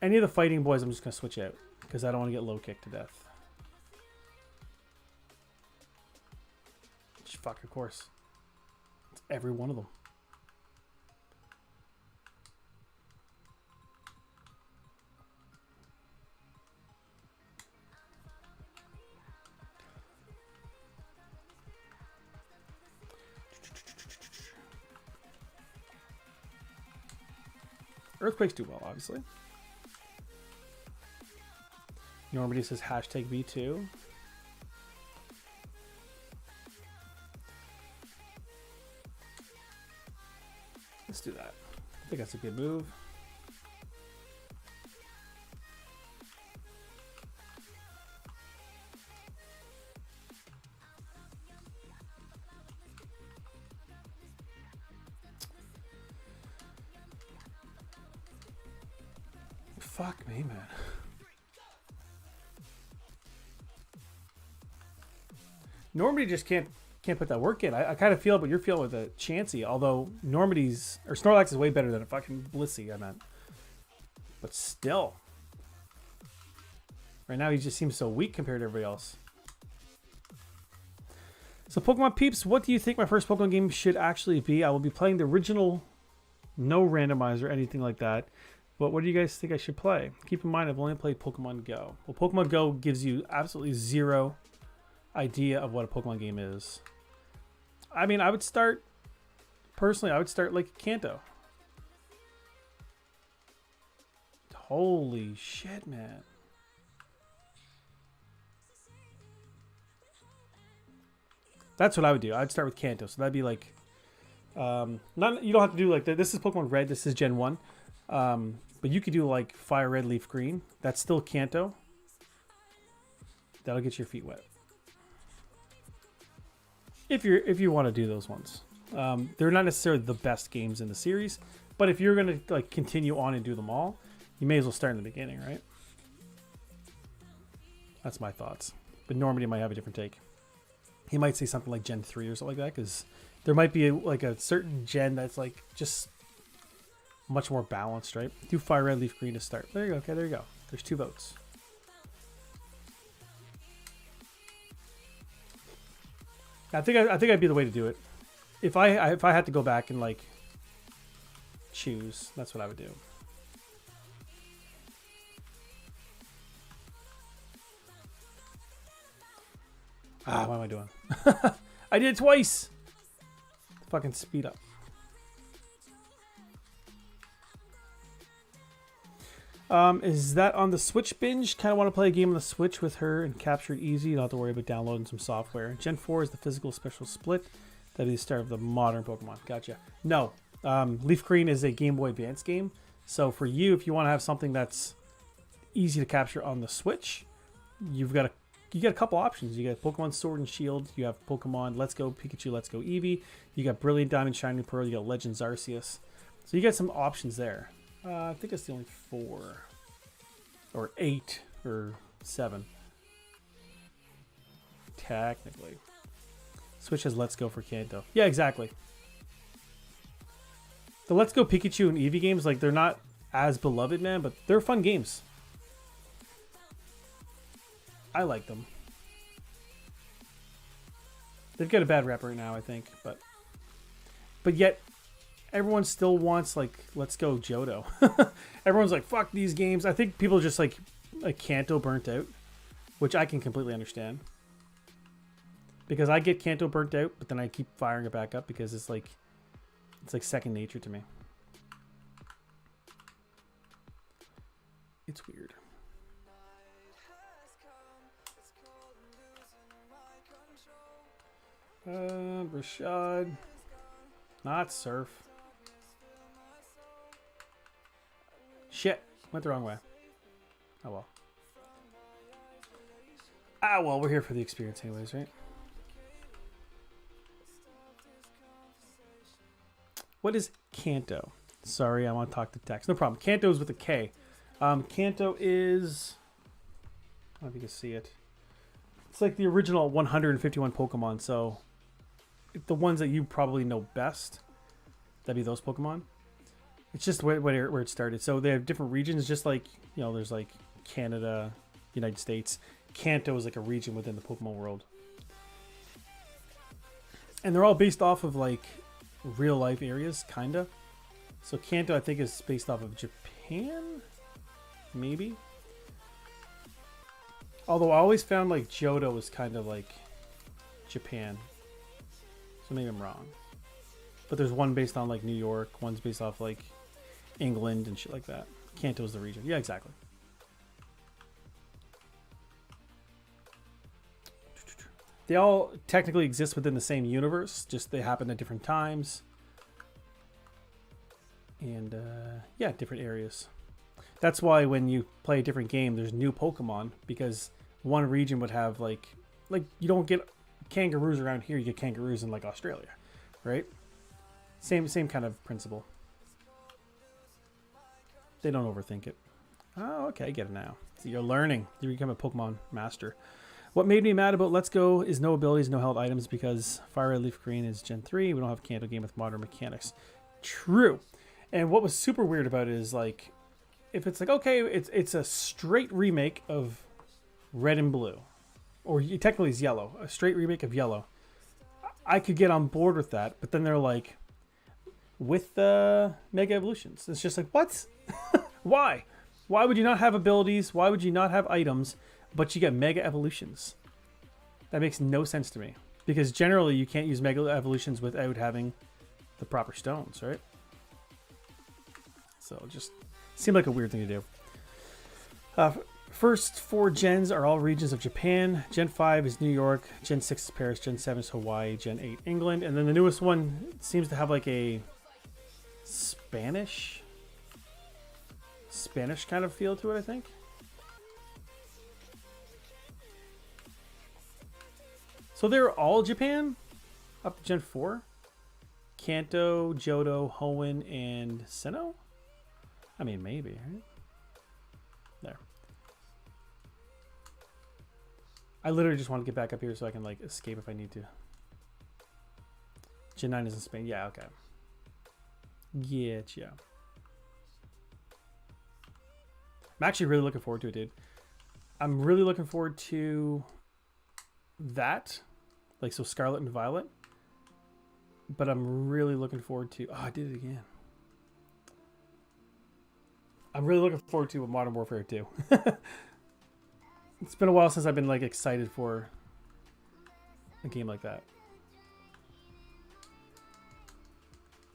Any of the fighting boys, I'm just going to switch out. Because I don't want to get low kicked to death. Fuck, of course. It's every one of them. Earthquakes do well, obviously. Normandy says hashtag V2. Let's do that. I think that's a good move. Fuck me, man. Normandy just can't put that work in. I kind of feel what you're feeling with the Chansey, although Normandy's or Snorlax is way better than a fucking Blissey, I meant. But still. Right now he just seems so weak compared to everybody else. So Pokemon peeps, what do you think my first Pokemon game should actually be? I will be playing the original, no randomizer or anything like that. But what do you guys think I should play? Keep in mind I've only played Pokemon Go. Well, Pokemon Go gives you absolutely zero idea of what a Pokemon game is. I mean, I would start, personally, I would start like Kanto. Holy shit, man. That's what I would do. I'd start with Kanto. So that'd be like, not you don't have to do like, this is Pokemon Red, this is Gen 1. But you could do like Fire Red, Leaf Green. That's still Kanto. That'll get your feet wet. If you want to do those ones. They're not necessarily the best games in the series, but if you're going to like continue on and do them all, you may as well start in the beginning, right? That's my thoughts. But Normandy might have a different take. He might say something like Gen 3 or something like that, because there might be like a certain gen that's like just much more balanced, right? Do Fire Red, Leaf Green to start. There you go. Okay, there you go. There's 2 votes. I think I'd be the way to do it. If I had to go back and like choose, that's what I would do. Ah, what am I doing? I did it twice. Fucking speed up. Is that on the Switch binge? Kind of want to play a game on the Switch with her and capture it easy. You don't have to worry about downloading some software. Gen 4 is the physical special split. That is the start of the modern Pokemon. Gotcha. No. Leaf Green is a Game Boy Advance game. So for you, if you want to have something that's easy to capture on the Switch, you got a couple options. You got Pokemon Sword and Shield. You have Pokemon Let's Go Pikachu, Let's Go Eevee. You got Brilliant Diamond, Shining Pearl. You got Legends Arceus. So you got some options there. I think it's the only 4 or 8 or 7. Technically. Switch has Let's Go for Kanto. Yeah, exactly. The Let's Go Pikachu and Eevee games, like, they're not as beloved, man, but they're fun games. I like them. They've got a bad rep right now, I think, but yet everyone still wants, like, Let's Go Johto. Everyone's like, fuck these games. I think people are just like Kanto burnt out, which I can completely understand. Because I get Kanto burnt out, but then I keep firing it back up because it's like second nature to me. It's weird. Rashad. Not Surf. Shit. Went the wrong way. Oh well. Ah well, we're here for the experience anyways, right? What is Kanto? Sorry, I want to talk to text. No problem. Kanto is with a K. Kanto is... I don't know if you can see it. It's like the original 151 Pokemon, so... the ones that you probably know best, that'd be those Pokemon. It's just where it started. So they have different regions, just like, you know, there's like Canada, United States. Kanto is like a region within the Pokemon world. And they're all based off of like real life areas, kinda. So Kanto, I think, is based off of Japan, maybe. Although I always found like Johto was kind of like Japan. So maybe I'm wrong. But there's one based on like New York, one's based off like England and shit like that. Kanto is the region. Yeah, exactly. They all technically exist within the same universe, just they happen at different times. And yeah, different areas. That's why when you play a different game, there's new Pokemon, because one region would have like you don't get kangaroos around here, you get kangaroos in like Australia, right? Same kind of principle. They don't overthink it. Oh, okay, I get it now. So you're learning. You become a Pokemon master. What made me mad about Let's Go is no abilities, no held items, because Fire Red Leaf Green is Gen 3. We don't have a Kanto game with modern mechanics. True. And what was super weird about it is, like, if it's like, okay, it's a straight remake of Red and Blue, or technically it's Yellow, a straight remake of Yellow, I could get on board with that. But then they're like, with the Mega Evolutions. It's just like, what? Why? Why would you not have abilities? Why would you not have items, but you get Mega Evolutions? That makes no sense to me. Because generally you can't use Mega Evolutions without having the proper stones, right? So it just seemed like a weird thing to do. First 4 gens are all regions of Japan. Gen 5 is New York. Gen 6 is Paris. Gen 7 is Hawaii. Gen 8, England. And then the newest one seems to have like a Spanish kind of feel to it, I think. So they're all Japan up to Gen 4. Kanto, Johto, Hoenn, and Sinnoh? I mean, maybe, right? There. I literally just want to get back up here so I can, like, escape if I need to. Gen 9 is in Spain. Yeah, okay. Yeah. I'm actually really looking forward to it, dude. I'm really looking forward to that. Like, so Scarlet and Violet. But I'm really looking forward to... Oh, I did it again. I'm really looking forward to Modern Warfare 2. It's been a while since I've been like excited for a game like that.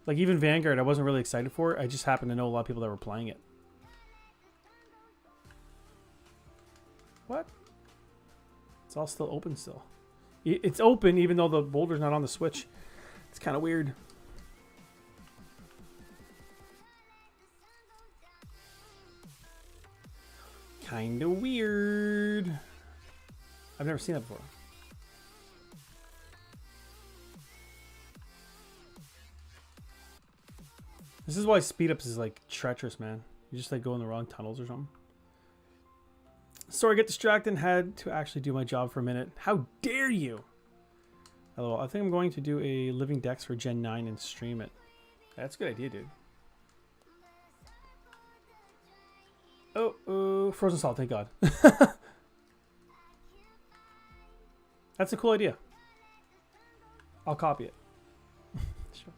Like even Vanguard, I wasn't really excited for it. I just happened to know a lot of people that were playing it. It's all still open still. It's open even though the boulder's not on the switch. It's kind of weird. Kind of weird. I've never seen that before. This is why speed ups is like treacherous, man. You just like go in the wrong tunnels or something. Sorry, I get distracted and had to actually do my job for a minute. How dare you? Hello, I think I'm going to do a living dex for Gen 9 and stream it. That's a good idea, dude. Oh, frozen salt, thank God. That's a cool idea. I'll copy it. Sure.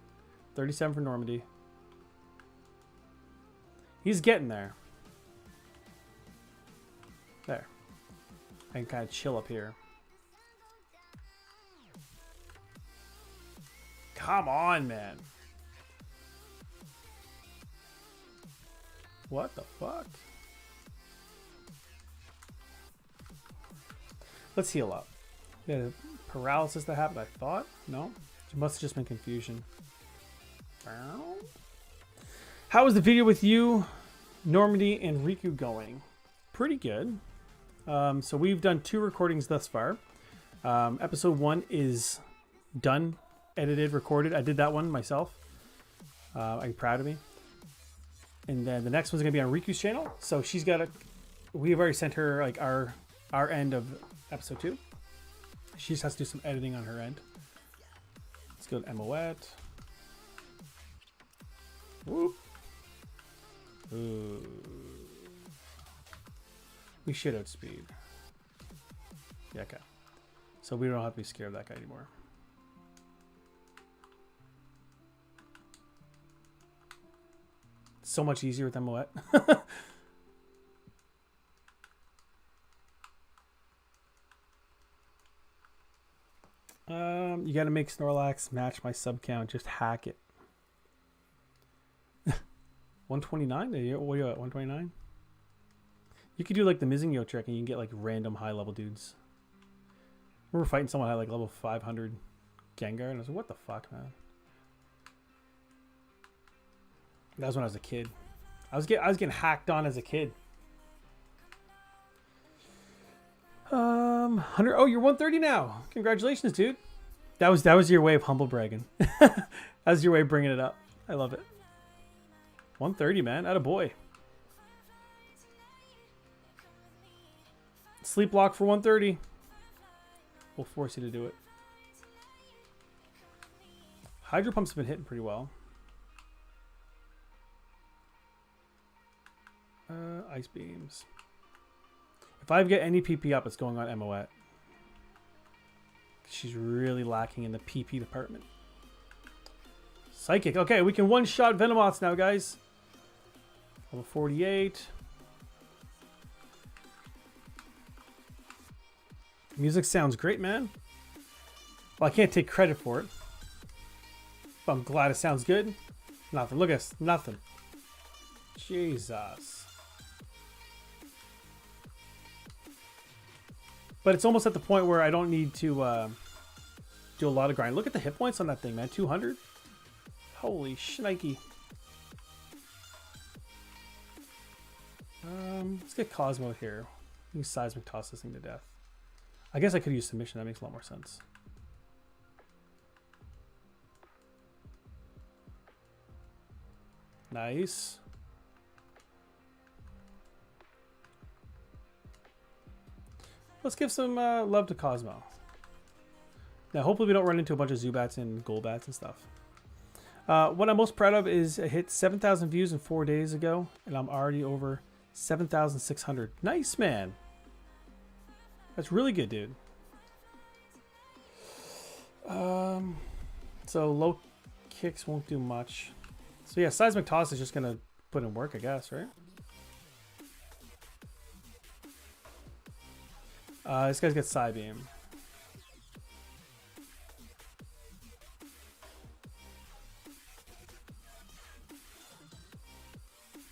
37 for Normandy. He's getting there. There. I can kind of chill up here. Come on, man. What the fuck? Let's heal up. We had a paralysis that happened, I thought. No? It must have just been confusion. How was the video with you, Normandy, and Riku going? Pretty good. So we've done 2 recordings thus far. Episode 1 is done, edited, recorded. I did that one myself. I'm proud of me. And then the next one's gonna be on Riku's channel. So she's got we've already sent her like our end of episode 2. She just has to do some editing on her end. Let's go to Oshawott. Whoop. Ooh. We should outspeed. Yeah, okay. So we don't have to be scared of that guy anymore. So much easier with Oshawott. You got to make Snorlax match my sub count. Just hack it. 129? What are you at? 129? You could do like the Mizingo trick and you can get like random high level dudes. We were fighting someone at like level 500 Gengar and I was like, what the fuck, man? That was when I was a kid. I was getting hacked on as a kid. 100. Oh, you're 130 now. Congratulations, dude. That was your way of humble bragging. That was your way of bringing it up. I love it. 130, man. Atta boy. Sleep block for 130. We'll force you to do it. Hydro pumps have been hitting pretty well. Ice beams. If I get any PP up, it's going on Oshawott. She's really lacking in the PP department. Psychic. Okay, we can one-shot Venomoths now, guys. Level 48. Music sounds great, man. Well, I can't take credit for it. But I'm glad it sounds good. Nothing. Look at this. Nothing. Jesus. But it's almost at the point where I don't need to do a lot of grind. Look at the hit points on that thing, man. 200. Holy shnikey. Let's get Cosmo here. Use Seismic Toss this thing to death. I guess I could use Submission. That makes a lot more sense. Nice. Let's give some love to Cosmo. Now, hopefully we don't run into a bunch of Zubats and Golbats and stuff. What I'm most proud of is I hit 7,000 views in 4 days ago, and I'm already over 7,600. Nice, man. That's really good, dude. So low kicks won't do much. So yeah, Seismic Toss is just going to put in work, I guess, right? This guy's got Psybeam.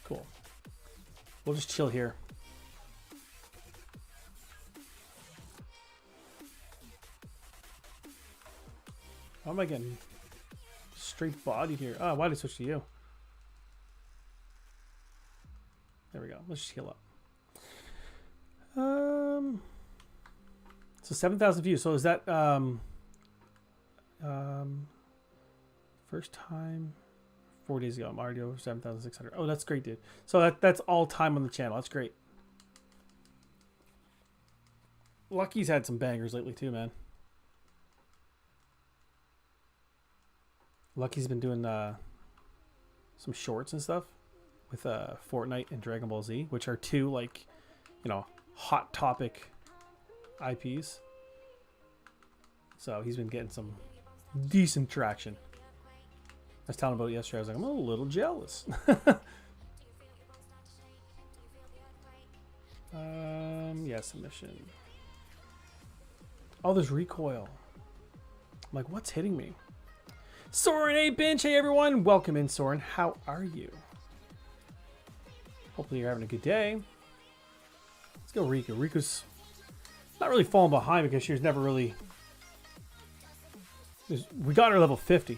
Cool. We'll just chill here. am I getting? Straight body here. Oh, why did I switch to you? There we go. Let's just heal up. So 7,000 views. So is that first time 4 days ago? I'm already over 7,600. Oh, that's great, dude. So that's all time on the channel. That's great. Lucky's had some bangers lately too, man. Lucky's been doing some shorts and stuff with Fortnite and Dragon Ball Z, which are two, like, you know, hot topic IPs. So he's been getting some decent traction. I was telling him about it yesterday. I was like, I'm a little jealous. Yeah, submission. Oh, there's recoil. I'm like, what's hitting me? Soren, hey, Binge, hey, everyone. Welcome in, Soren. How are you? Hopefully you're having a good day. Let's go Riku. Riku's not really falling behind because she was never really... We got her level 50.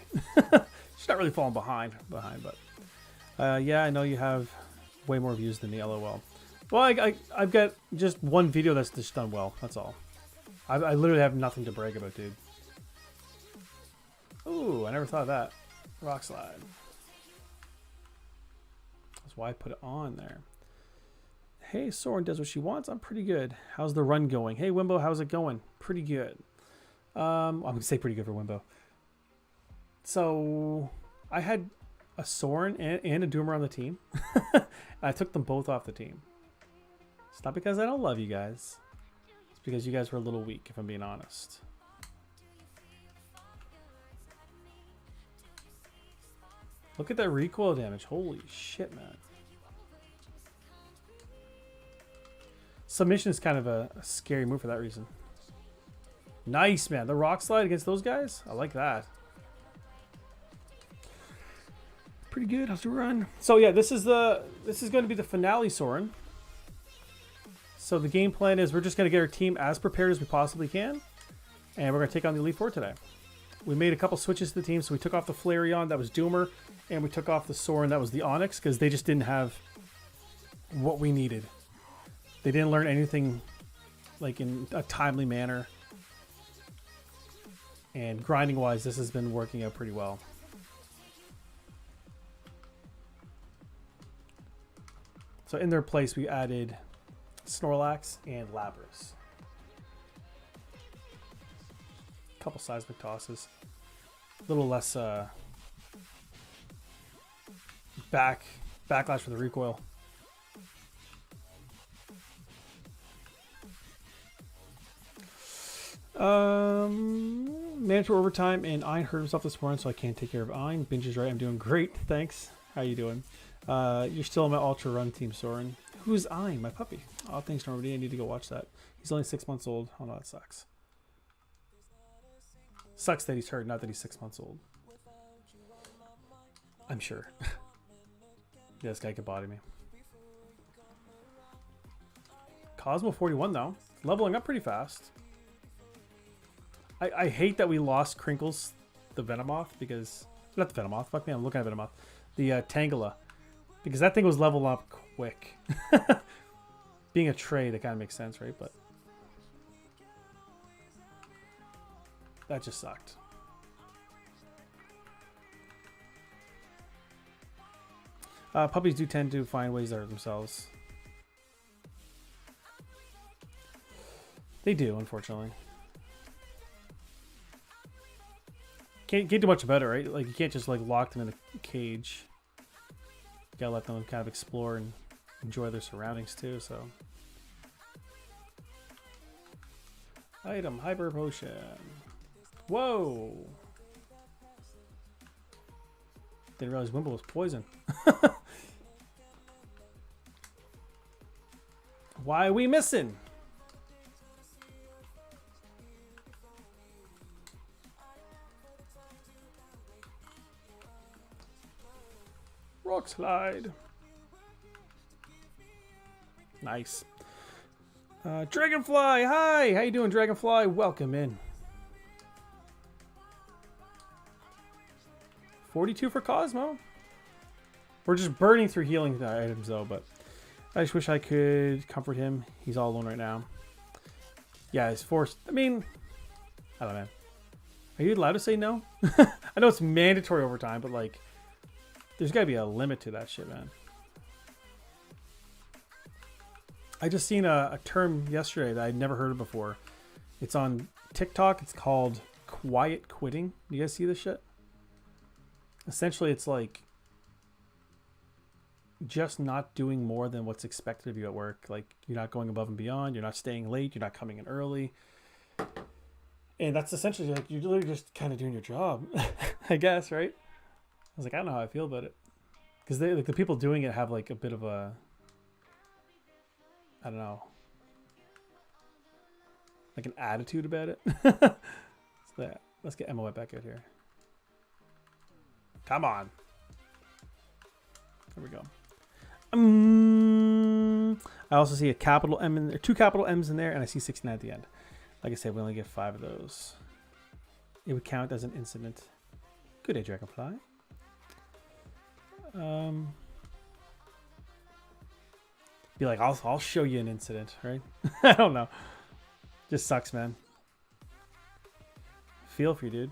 She's not really falling behind, but... yeah, I know you have way more views than me, LOL. Well, I've got just one video that's just done well. That's all. I literally have nothing to brag about, dude. Ooh, I never thought of that. Rock slide. That's why I put it on there. Hey, Soren does what she wants. I'm pretty good. How's the run going? Hey, Wimbo, how's it going? Pretty good. I'm going to say pretty good for Wimbo. So, I had a Soren and a Doomer on the team. I took them both off the team. It's not because I don't love you guys. It's because you guys were a little weak, if I'm being honest. Look at that recoil damage. Holy shit, man. Submission is kind of a scary move for that reason. Nice, man. The rock slide against those guys? I like that. Pretty good. How's the run? So yeah, this is going to be the finale, Soren. So the game plan is we're just going to get our team as prepared as we possibly can. And we're going to take on the Elite Four today. We made a couple switches to the team. So we took off the Flareon, that was Doomer. And we took off the Soren, that was the Onyx. Because they just didn't have what we needed. They didn't learn anything like in a timely manner. And grinding wise, this has been working out pretty well. So in their place, we added Snorlax and Lapras. A couple seismic tosses. A little less backlash for the recoil. Managed for overtime, and Ein hurt himself this morning, so I can't take care of Ein. Binge is right. I'm doing great. Thanks. How you doing? You're still on my ultra run team, Soren. Who's Ein? My puppy. Oh, thanks, Normandy. I need to go watch that. He's only 6 months old. Oh no, that sucks. Sucks that he's hurt, not that he's 6 months old. I'm sure. Yeah, this guy could body me. Cosmo 41 though. Leveling up pretty fast. I hate that we lost Crinkles, the Venomoth, because... Not the Venomoth. Fuck me, I'm looking at Venomoth. The Tangela. Because that thing was leveled up quick. Being a trade, that kind of makes sense, right? But... that just sucked. Puppies do tend to find ways to hurt themselves. They do, unfortunately. Can't do much about it, right? Like, you can't just like lock them in a cage. You gotta let them kind of explore and enjoy their surroundings too. So, item hyper potion. Whoa! Didn't realize Wimble was poison. Why are we missing? Rock slide. Nice. Dragonfly, hi! How you doing, Dragonfly? Welcome in. 42 for Cosmo. We're just burning through healing items though, but I just wish I could comfort him. He's all alone right now. Yeah, he's forced. I mean, I don't know. Are you allowed to say no? I know it's mandatory overtime, but like, there's got to be a limit to that shit, man. I just seen a term yesterday that I'd never heard of before. It's on TikTok. It's called quiet quitting. You guys see this shit? Essentially, it's like just not doing more than what's expected of you at work. Like, you're not going above and beyond. You're not staying late. You're not coming in early. And that's essentially like you're literally just kind of doing your job, I guess, right? I was like, I don't know how I feel about it, because they like the people doing it have like a bit of a, I don't know, like an attitude about it. So that, let's get Emma back out here. Come on. There we go. I also see a capital M in there, 2 capital M's in there, and I see 69 at the end. Like I said, we only get 5 of those. It would count as an incident. Good day, Dragonfly. Be like, I'll show you an incident, right? I don't know. Just sucks, man. Feel for you, dude.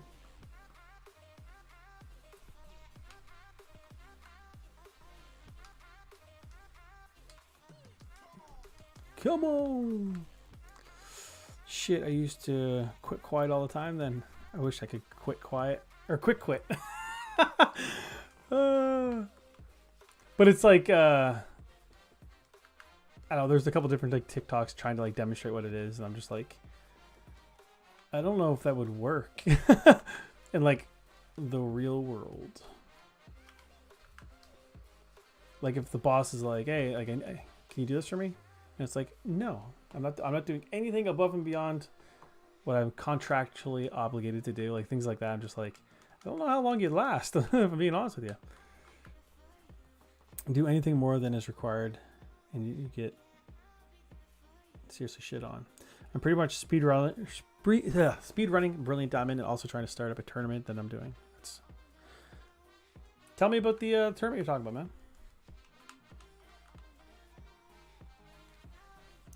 Come on. Shit, I used to quit quiet all the time. Then I wish I could quit quiet or quick quit. But it's like I don't know. There's a couple different like TikToks trying to like demonstrate what it is, and I'm just like, I don't know if that would work in like the real world. Like if the boss is like, hey, like, can you do this for me? And it's like, no, I'm not doing anything above and beyond what I'm contractually obligated to do. Like things like that. I'm just like, I don't know how long you'd last, if I'm being honest with you. Do anything more than is required and you get seriously shit on. I'm pretty much speed running Brilliant Diamond and also trying to start up a tournament that I'm doing. Tell me about the tournament you're talking about, man.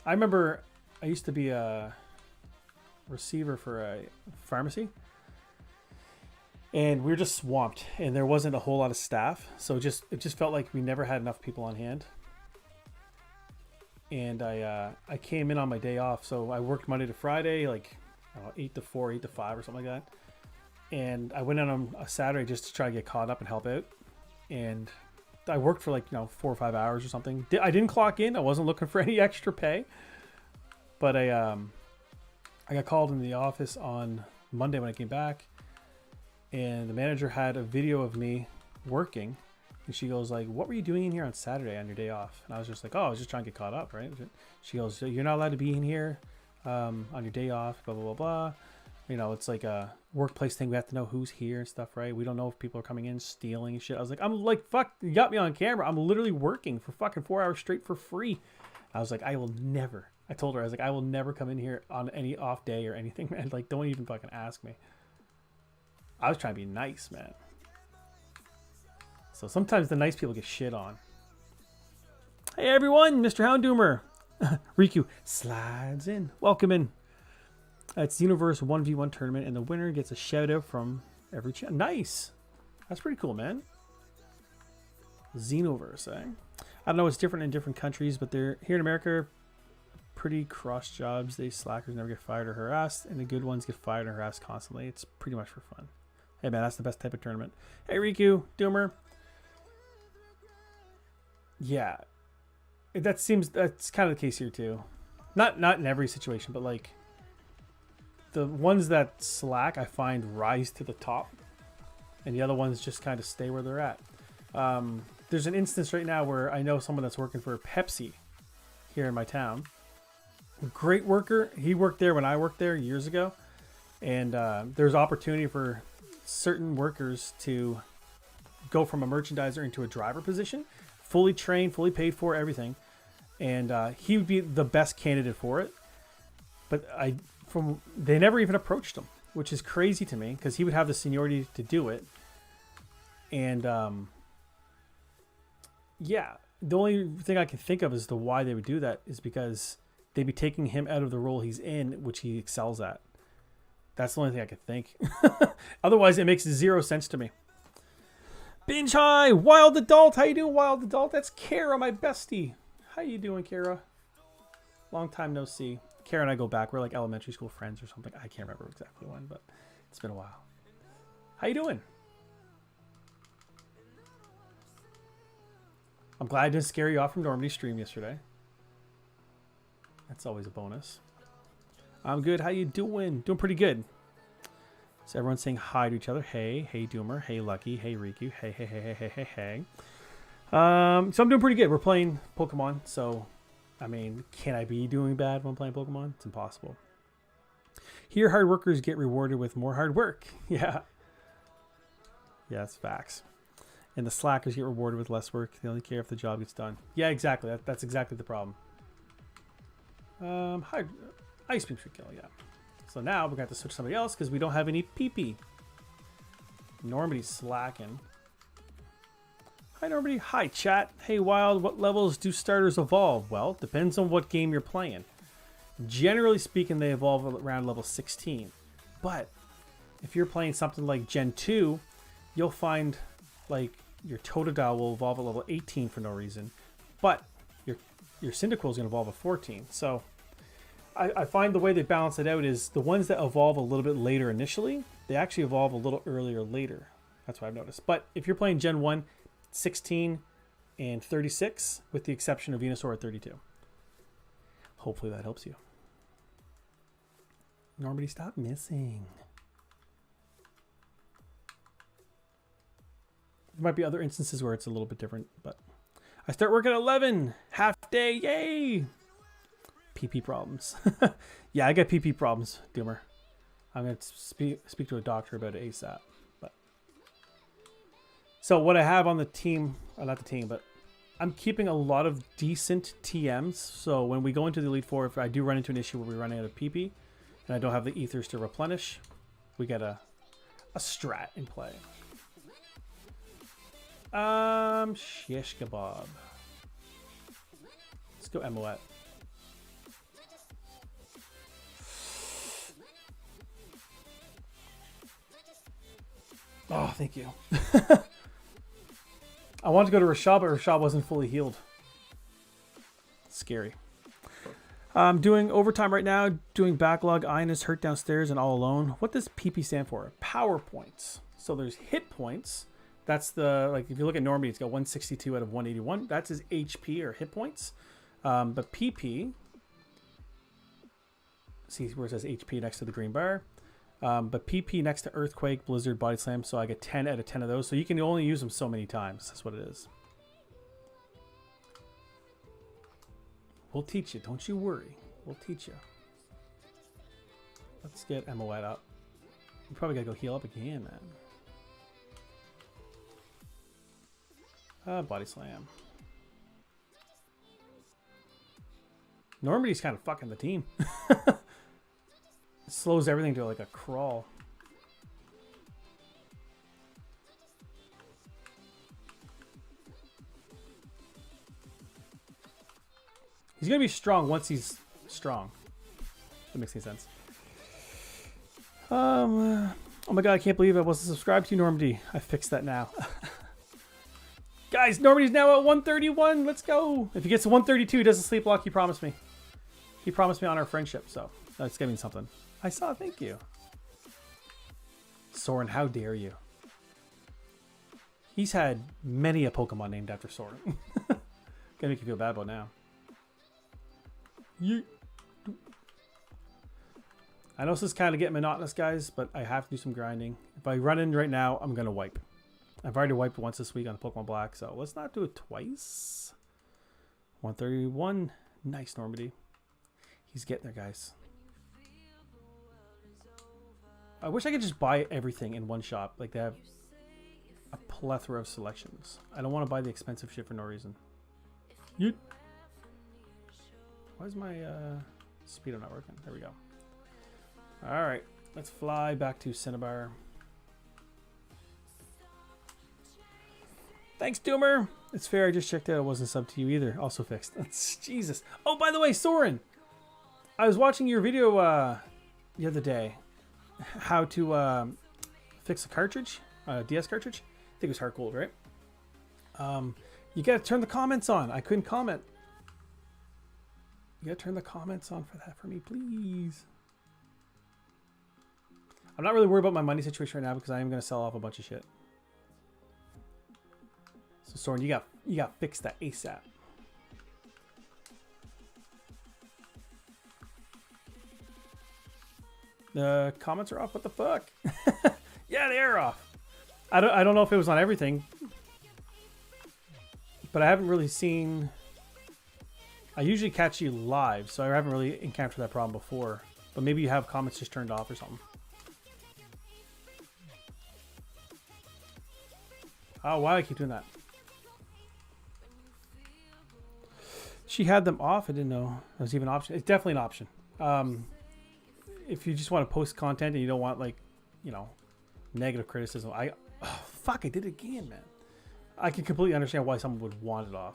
I remember I used to be a receiver for a pharmacy, and we were just swamped, and there wasn't a whole lot of staff, so it just felt like we never had enough people on hand. And I came in on my day off, so I worked Monday to Friday, like I don't know, 8 to 4, 8 to 5 or something like that. And I went in on a Saturday just to try to get caught up and help out. And I worked for like 4 or 5 hours or something. I didn't clock in. I wasn't looking for any extra pay. But I got called in the office on Monday when I came back, and the manager had a video of me working, and she goes like, "What were you doing in here on Saturday on your day off?" And I was just like, "Oh, I was just trying to get caught up, right?" She goes, "You're not allowed to be in here on your day off, blah blah blah blah. It's like a workplace thing. We have to know who's here and stuff, right? We don't know if people are coming in stealing and shit." I was like, I'm like, fuck, you got me on camera. I'm literally working for fucking 4 hours straight for free. I was like, I told her, I was like, I will never come in here on any off day or anything, man. Like, don't even fucking ask me. I was trying to be nice, man. So sometimes the nice people get shit on. Hey everyone, Mr. Houndoomer. Riku slides in. Welcome in. It's the Universe 1v1 tournament, and the winner gets a shout out from every channel. Nice. That's pretty cool, man. Xenoverse, eh? I don't know, it's different in different countries, but they're here in America, pretty cross jobs. They slackers never get fired or harassed, and the good ones get fired or harassed constantly. It's pretty much for fun. Hey man, that's the best type of tournament. Hey Riku, Doomer. Yeah. That's kind of the case here too. Not in every situation, but like the ones that slack, I find rise to the top, and the other ones just kind of stay where they're at. There's an instance right now where I know someone that's working for Pepsi here in my town. Great worker. He worked there when I worked there years ago, and there's opportunity for certain workers to go from a merchandiser into a driver position, fully trained, fully paid for, everything, and he would be the best candidate for it. But they never even approached him, which is crazy to me, because he would have the seniority to do it. And yeah, the only thing I can think of as to why they would do that is because they'd be taking him out of the role he's in, which he excels at. That's the only thing I could think. Otherwise, it makes 0 sense to me. Binge High, Wild Adult. How you doing, Wild Adult? That's Kara, my bestie. How you doing, Kara? Long time no see. Kara and I go back. We're like elementary school friends or something. I can't remember exactly when, but it's been a while. How you doing? I'm glad I didn't scare you off from Normandy's stream yesterday. That's always a bonus. I'm good. How you doing? Doing pretty good. So everyone's saying hi to each other. Hey, hey Doomer. Hey Lucky. Hey Riku. Hey, hey, hey, hey, hey, hey, hey. So I'm doing pretty good. We're playing Pokemon, so I mean, can I be doing bad when playing Pokemon? It's impossible. Here, hard workers get rewarded with more hard work. Yeah. Yeah, that's facts. And the slackers get rewarded with less work. They only care if the job gets done. Yeah, exactly. That's exactly the problem. Hi, Ice Beam should kill, yeah. So now we're going to have to switch to somebody else because we don't have any PP. Normandy's slacking. Hi, Normandy. Hi, chat. Hey, Wild. What levels do starters evolve? Well, it depends on what game you're playing. Generally speaking, they evolve around level 16. But if you're playing something like Gen 2, you'll find like your Totodile will evolve at level 18 for no reason. But your Cyndaquil is going to evolve at 14. So I find the way they balance it out is the ones that evolve a little bit later initially, they actually evolve a little earlier later. That's what I've noticed. But if you're playing Gen 1, 16 and 36, with the exception of Venusaur at 32. Hopefully that helps you. Normandy, stop missing. There might be other instances where it's a little bit different, but I start work at 11. Half day, yay! PP problems. Yeah, I got PP problems, Doomer. I'm going to speak to a doctor about it ASAP. But so what I have on the team, not the team, but I'm keeping a lot of decent TMs. So when we go into the Elite Four, if I do run into an issue where we run out of PP and I don't have the ethers to replenish, we get a strat in play. Shish kebab. Let's go Emoet. Oh, thank you. I wanted to go to Rashad, but Rashad wasn't fully healed. Scary. I'm doing overtime right now, doing backlog. Ian is hurt downstairs and all alone. What does PP stand for? Power points. So there's hit points. That's the, like, if you look at Normandy, it's got 162 out of 181. That's his HP or hit points. But PP, see where it says HP next to the green bar. But PP next to Earthquake, Blizzard, Body Slam, so I get 10 out of 10 of those. So you can only use them so many times. That's what it is. We'll teach you. Don't you worry. We'll teach you. Let's get Emoet up. You probably gotta go heal up again, man. Body Slam. Normandy's kind of fucking the team. It slows everything to like a crawl. He's gonna be strong once he's strong. That makes any sense. Oh my god, I can't believe I wasn't subscribed to you, Normandy. I fixed that now. Guys, Normandy's now at 131. Let's go. If he gets to 132, he doesn't sleep lock. He promised me. He promised me on our friendship, so that's giving something. I saw, thank you. Soren, how dare you? He's had many a Pokemon named after Soren. Gonna make you feel bad about now. I know this is kind of getting monotonous, guys, but I have to do some grinding. If I run in right now, I'm gonna wipe. I've already wiped once this week on Pokemon Black, so let's not do it twice. 131. Nice, Normandy. He's getting there, guys. I wish I could just buy everything in one shop. Like, they have a plethora of selections. I don't want to buy the expensive shit for no reason. Yeet. Why is my speedo not working? There we go. Alright. Let's fly back to Cinnabar. Thanks, Doomer. It's fair. I just checked out. It wasn't sub to you either. Also fixed. Jesus. Oh, by the way, Soren. I was watching your video the other day. How to fix a cartridge. DS cartridge. I think it was hard gold, right? You got to turn the comments on. I couldn't comment. You got to turn the comments on for that for me, please. I'm not really worried about my money situation right now because I am going to sell off a bunch of shit. So Soren, you got to fix that ASAP. The comments are off. What the fuck? Yeah, they are off. I don't know if it was on everything, but I haven't really seen. I usually catch you live, so I haven't really encountered that problem before. But maybe you have comments just turned off or something. Oh, why do I keep doing that? She had them off. I didn't know that was even an option. It's definitely an option. If you just want to post content and you don't want, like, you know, negative criticism. Oh, fuck, I did it again, man. I can completely understand why someone would want it off.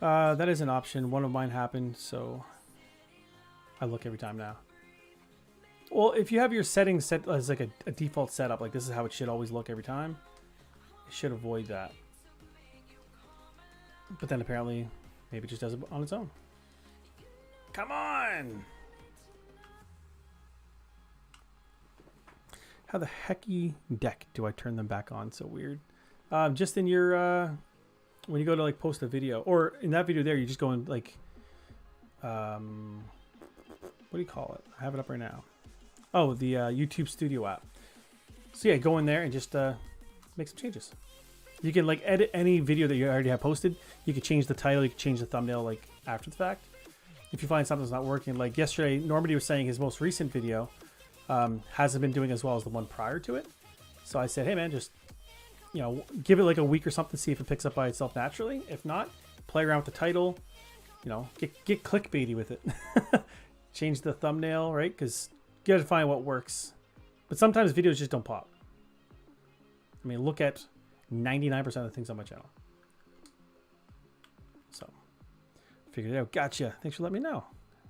That is an option. One of mine happened, so I look every time now. Well, if you have your settings set as like a default setup, like this is how it should always look every time, it should avoid that. But then apparently, maybe it just does it on its own. Come on! How the hecky deck do I turn them back on? So weird. Just in your, when you go to like post a video, or in that video there, you just go in like, what do you call it? I have it up right now. Oh, the YouTube Studio app. So yeah, go in there and just make some changes. You can like edit any video that you already have posted. You can change the title. You can change the thumbnail like after the fact. If you find something's not working, like yesterday, Normandy was saying his most recent video hasn't been doing as well as the one prior to it. So I said, hey man, just, you know, give it like a week or something, see if it picks up by itself naturally. If not, play around with the title. You know, get clickbaity with it. Change the thumbnail, right? Because you got to find what works. But sometimes videos just don't pop. I mean, look at 99% of the things on my channel. So, figured it out. Gotcha. Thanks for letting me know.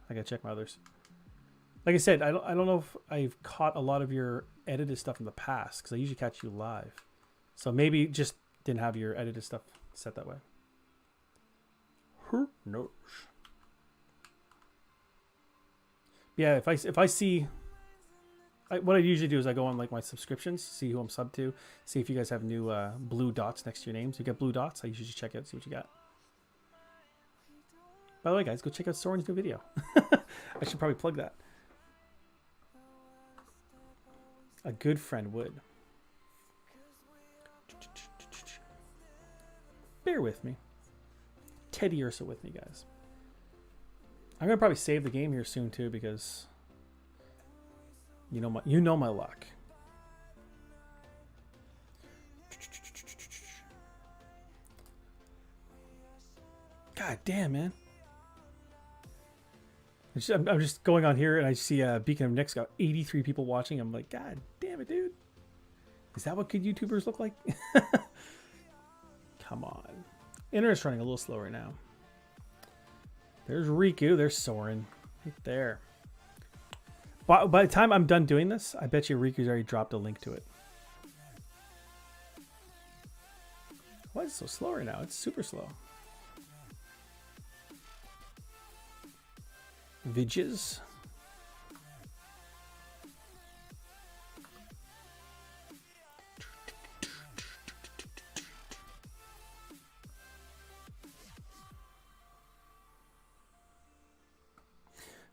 I gotta check my others. Like I said, I don't know if I've caught a lot of your edited stuff in the past because I usually catch you live. So maybe just didn't have your edited stuff set that way. Who knows? Yeah, if I see, what I usually do is I go on like my subscriptions, see who I'm sub to, see if you guys have new blue dots next to your names. You get blue dots, I usually just check out, see what you got. By the way, guys, go check out Soren's new video. I should probably plug that. A good friend would. Bear with me. Teddy Ursa with me, guys. I'm gonna probably save the game here soon too because you know my luck. God damn, man. I'm just going on here and I see Beacon of Nick's got 83 people watching. I'm like, God damn it, dude. Is that what good YouTubers look like? Come on. Internet's running a little slow right now. There's Riku. There's Soren. Right there. By the time I'm done doing this, I bet you Riku's already dropped a link to it. Why is it so slow right now? It's super slow. Vidges.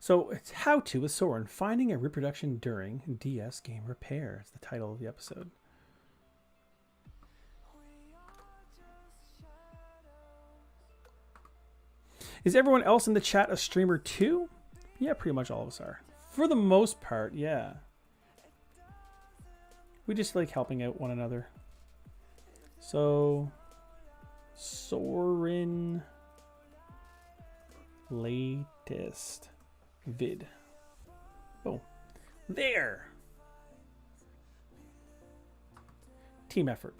So it's How to with Soren, finding a reproduction during DS game repair. It's the title of the episode. Is everyone else in the chat a streamer too? Yeah, pretty much all of us are. For the most part, yeah. We just like helping out one another. So, Soren latest vid. Oh, there. Team effort.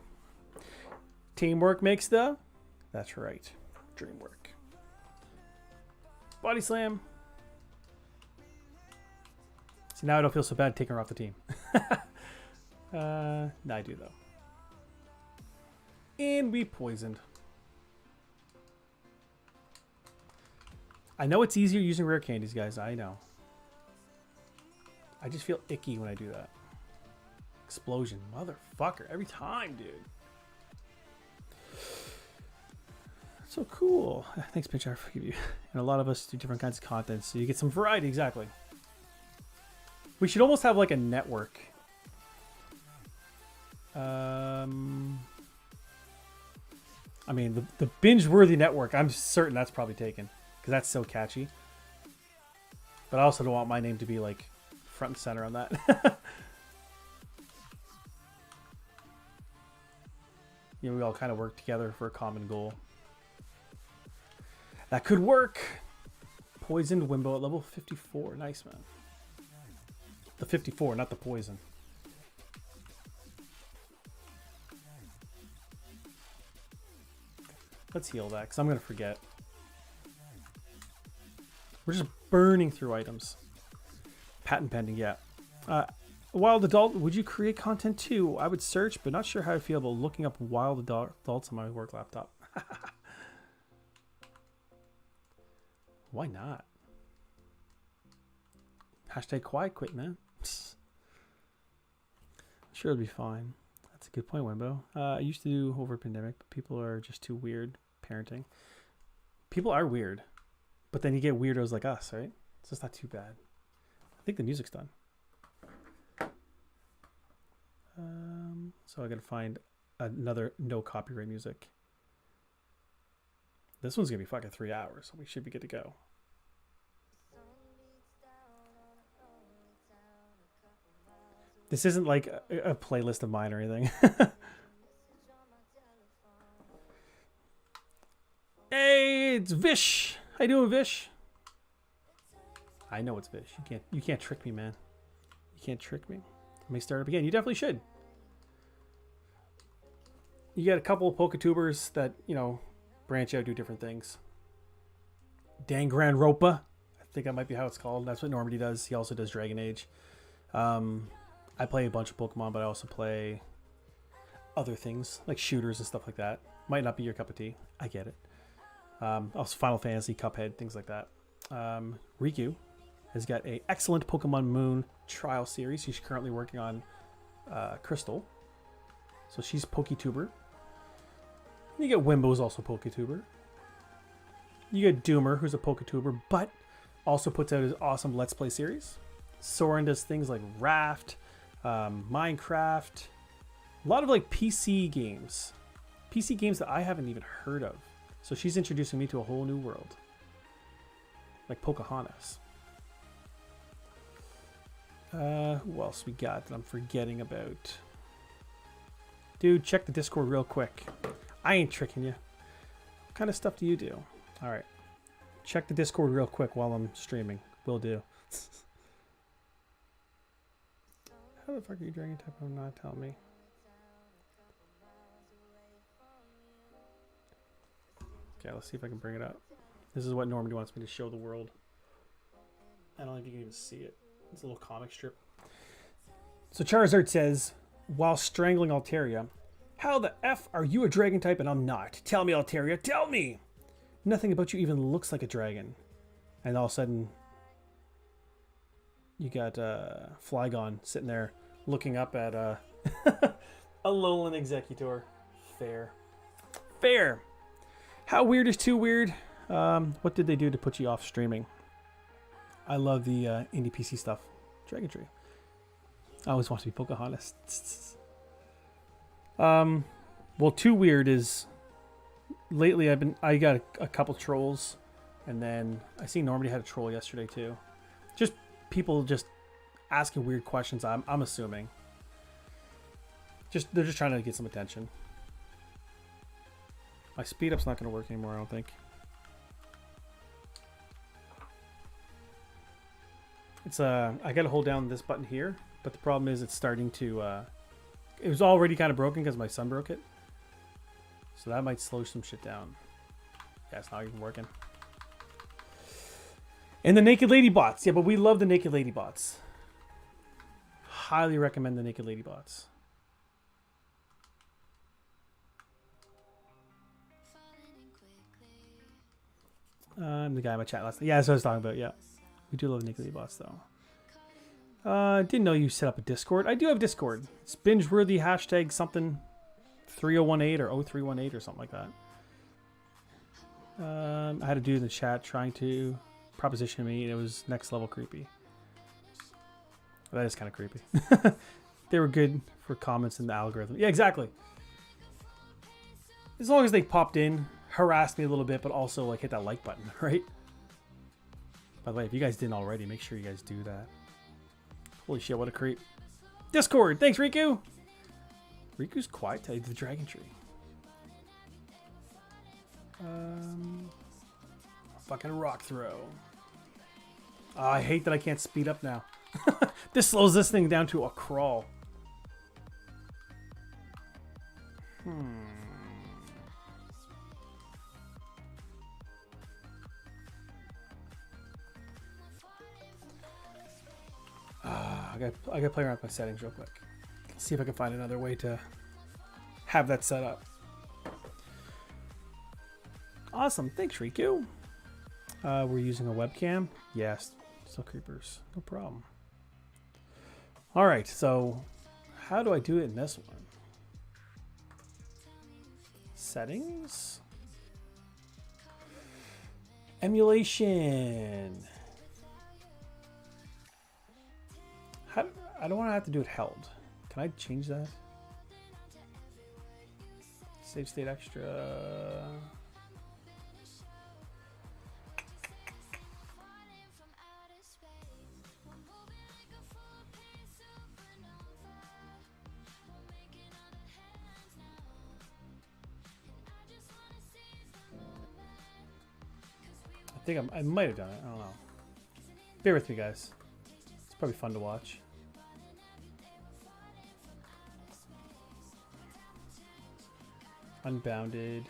Teamwork makes the... That's right. Dream work. Body slam. See, now I don't feel so bad taking her off the team. I do, though. And we poisoned. I know it's easier using rare candies, guys. I know. I just feel icky when I do that. Explosion. Motherfucker. Every time, dude. So cool. Thanks, Binge. I forgive you. And a lot of us do different kinds of content, so you get some variety. Exactly. We should almost have like a network. I mean, the binge-worthy network. I'm certain that's probably taken because that's so catchy. But I also don't want my name to be like front and center on that. You know, we all kind of work together for a common goal. That could work. Poisoned Wimbo at level 54. Nice, man. The 54, not the poison. Let's heal that, because I'm going to forget. We're just burning through items. Patent pending, yeah. Wild Adult, would you create content too? I would search, but not sure how I feel about looking up Wild Adults on my work laptop. Why not? Hashtag quiet quit, man. Sure, it'll be fine. That's a good point, Wimbo. I used to do over pandemic, but people are just too weird parenting. People are weird, but then you get weirdos like us, right? So it's not too bad. I think the music's done. So I gotta find another no copyright music. This one's gonna be fucking 3 hours, so we should be good to go. This isn't like a playlist of mine or anything. Hey, it's Vish. How you doing, Vish? I know it's Vish. You can't trick me, man. You can't trick me. Let me start up again. You definitely should. You get a couple of Poketubers that, you know, branch out, do different things. Danganronpa. I think that might be how it's called. That's what Normandy does. He also does Dragon Age. I play a bunch of Pokemon, but I also play other things like shooters and stuff like that. Might not be your cup of tea. I get it. Also Final Fantasy, Cuphead, things like that. Riku has got an excellent Pokemon Moon trial series. She's currently working on Crystal. So she's Poketuber. You get Wimbo, who's also Poketuber. You get Doomer, who's a Poketuber, but also puts out his awesome Let's Play series. Soren does things like Raft, Minecraft, a lot of like PC games that I haven't even heard of. So she's introducing me to a whole new world, like Pocahontas. Who else we got that I'm forgetting about? Dude, check the Discord real quick. I ain't tricking you. What kind of stuff do you do? All right, check the Discord real quick while I'm streaming. Will do. How the fuck are you dragon type? I'm not telling me. Okay, let's see if I can bring it up. This is what Normandy wants me to show the world. I don't think you can even see it. It's a little comic strip. So Charizard says, while strangling Altaria, how the F are you a dragon type and I'm not? Tell me, Altaria, tell me! Nothing about you even looks like a dragon. And all of a sudden, you got Flygon sitting there looking up at a Alolan Executor. Fair. Fair. How weird is too weird? What did they do to put you off streaming? I love the indie PC stuff. Dragon Tree. I always want to be Pocahontas. Well, too weird is lately I got a couple trolls, and then I see Normandy had a troll yesterday too. Just people just asking weird questions. I'm assuming. They're just trying to get some attention. My speed up's not going to work anymore, I don't think. It's I got to hold down this button here, but the problem is it's starting to It was already kind of broken because my son broke it. So that might slow some shit down. Yeah, it's not even working. And the Naked Lady bots. Yeah, but we love the Naked Lady bots. Highly recommend the Naked Lady bots. I'm the guy in my chat last night. Yeah, that's what I was talking about. Yeah. We do love the Naked Lady bots, though. Didn't know you set up a Discord. I do have Discord. It's bingeworthy hashtag something 3018 or 0318 or something like that. I had a dude in the chat trying to proposition me, and it was next level creepy. That is kind of creepy. They were good for comments in the algorithm. Yeah, exactly. As long as they popped in, harassed me a little bit, but also like hit that like button, right? By the way, if you guys didn't already, make sure you guys do that. Holy shit, what a creep. Discord, thanks Riku. Riku's quiet to the dragon tree. Fucking rock throw. Oh, I hate that I can't speed up now. This slows this thing down to a crawl. I gotta play around with my settings real quick. See if I can find another way to have that set up. Awesome, thanks Riku. We're using a webcam. Yes, still creepers, no problem. All right, so how do I do it in this one? Settings, emulation. I don't want to have to do it held. Can I change that? Save state extra. I think I might have done it. I don't know. Bear with me, guys. It's probably fun to watch. Unbounded.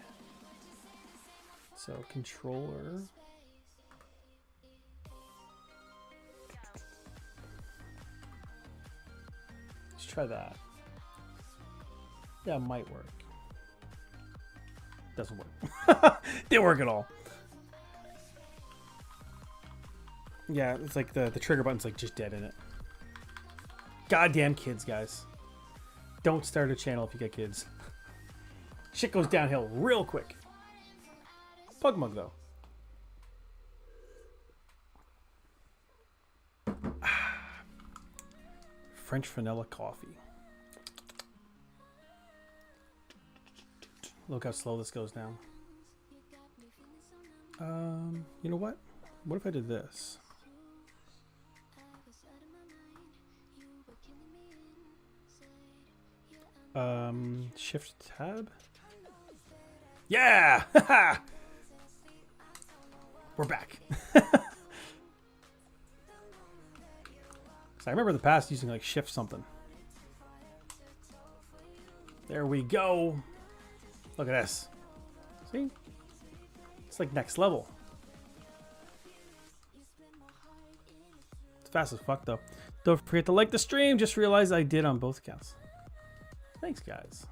So controller. Let's try that. Yeah, it might work. Doesn't work. Didn't work at all. Yeah, it's like the trigger button's like just dead in it. Goddamn kids, guys. Don't start a channel if you get kids. Shit goes downhill real quick. Pug mug though. French vanilla coffee. Look how slow this goes down. You know what? What if I did this? Shift tab. Yeah! We're back. So I remember in the past using like shift something. There we go. Look at this. See? It's like next level. It's fast as fuck though. Don't forget to like the stream. Just realized I did on both accounts. Thanks, guys.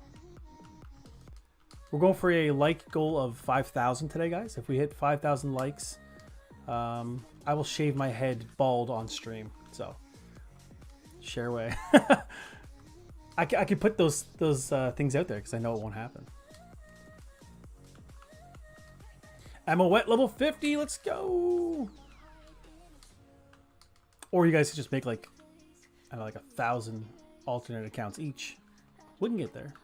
We're going for a like goal of 5,000 today, guys. If we hit 5,000 likes, I will shave my head bald on stream. So, share away. I could put those things out there because I know it won't happen. I'm a wet level 50. Let's go. Or you guys could just make like, I don't know, like 1,000 alternate accounts each. We can get there.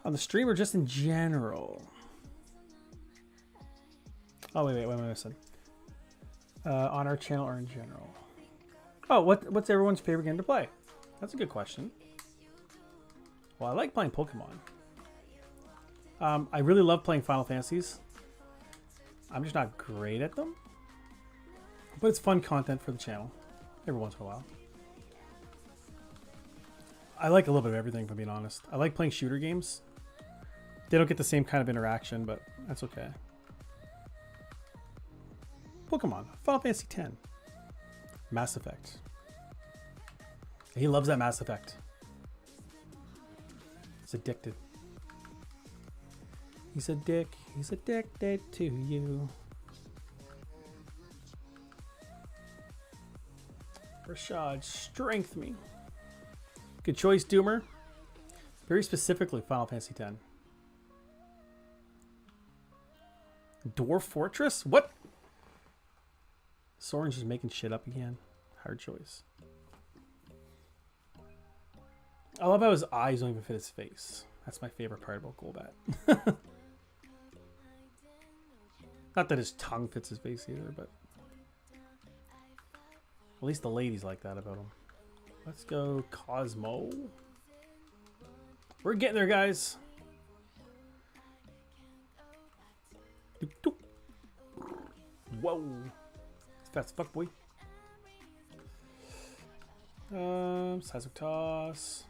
On the stream or just in general? Oh, wait, what am I missing? On our channel or in general? Oh, what's everyone's favorite game to play? That's a good question. Well, I like playing Pokemon. I really love playing Final Fantasies. I'm just not great at them. But it's fun content for the channel. Every once in a while. I like a little bit of everything, if I'm being honest. I like playing shooter games. They don't get the same kind of interaction, but that's okay. Pokemon, Final Fantasy X, Mass Effect. He loves that Mass Effect. He's addicted. He's a dick. He's addicted to you. Rashad, strength me. Good choice, Doomer. Very specifically, Final Fantasy X. Dwarf Fortress? What? Soren's just making shit up again. Hard choice. I love how his eyes don't even fit his face. That's my favorite part about Golbat. Not that his tongue fits his face either, but at least the ladies like that about him. Let's go Cosmo. We're getting there, guys. Whoa. Fast fuck, boy. Seismic Toss.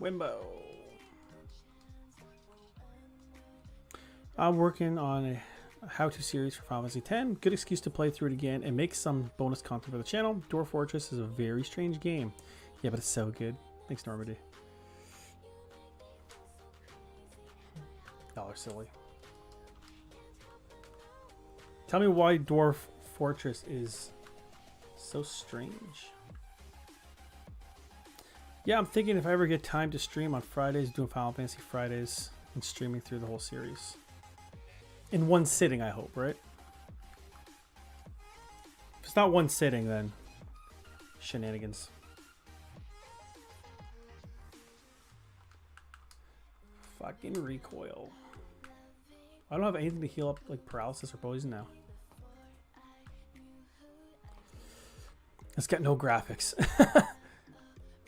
Wimbo. I'm working on a how-to series for Final Fantasy X. Good excuse to play through it again and make some bonus content for the channel. Dwarf Fortress is a very strange game. Yeah, but it's so good. Thanks, Normandy. Y'all are silly. Tell me why Dwarf Fortress is so strange. Yeah, I'm thinking if I ever get time to stream on Fridays, doing Final Fantasy Fridays and streaming through the whole series. In one sitting, I hope, right? If it's not one sitting, then shenanigans. Fucking recoil. I don't have anything to heal up like paralysis or poison now. It's got no graphics.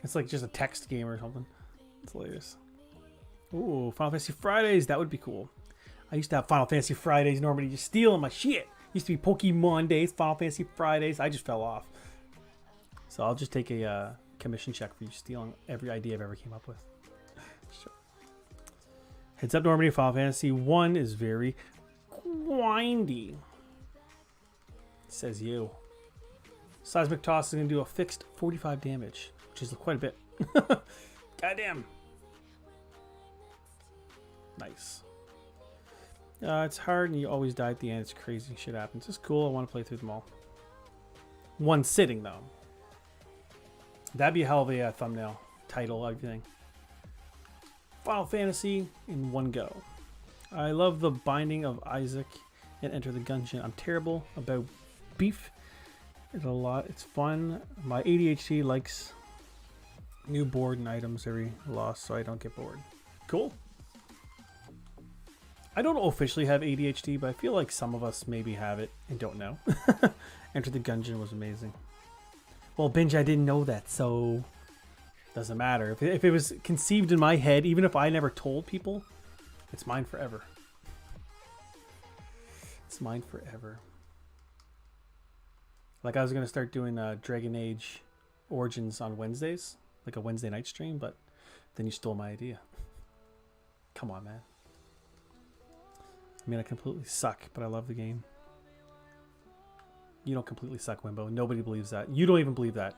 It's like just a text game or something. It's hilarious. Ooh, Final Fantasy Fridays. That would be cool. I used to have Final Fantasy Fridays. Normally just stealing my shit. Used to be Pokemon Days, Final Fantasy Fridays. I just fell off. So I'll just take a commission check for you stealing every idea I've ever came up with. Sure. Heads up, Normandy. Final Fantasy 1 is very grindy. Says you. Seismic Toss is going to do a fixed 45 damage, which is quite a bit. Goddamn. Nice. It's hard and you always die at the end. It's crazy. Shit happens. It's cool. I want to play through them all. One sitting, though. That'd be a hell of a thumbnail, title, everything. Final Fantasy in one go. I love the binding of Isaac and Enter the Gungeon. I'm terrible about beef. It's a lot. It's fun. My ADHD likes new board and items every loss, so I don't get bored. Cool. I don't officially have ADHD, but I feel like some of us maybe have it and don't know. Enter the Gungeon was amazing. Well, Binge, I didn't know that, so doesn't matter. If it was conceived in my head, even if I never told people, it's mine forever. It's mine forever. Like I was gonna start doing Dragon Age Origins on Wednesdays, like a Wednesday night stream, but then you stole my idea. Come on, man. I mean, I completely suck, but I love the game. You don't completely suck, Wimbo. Nobody believes that. You don't even believe that.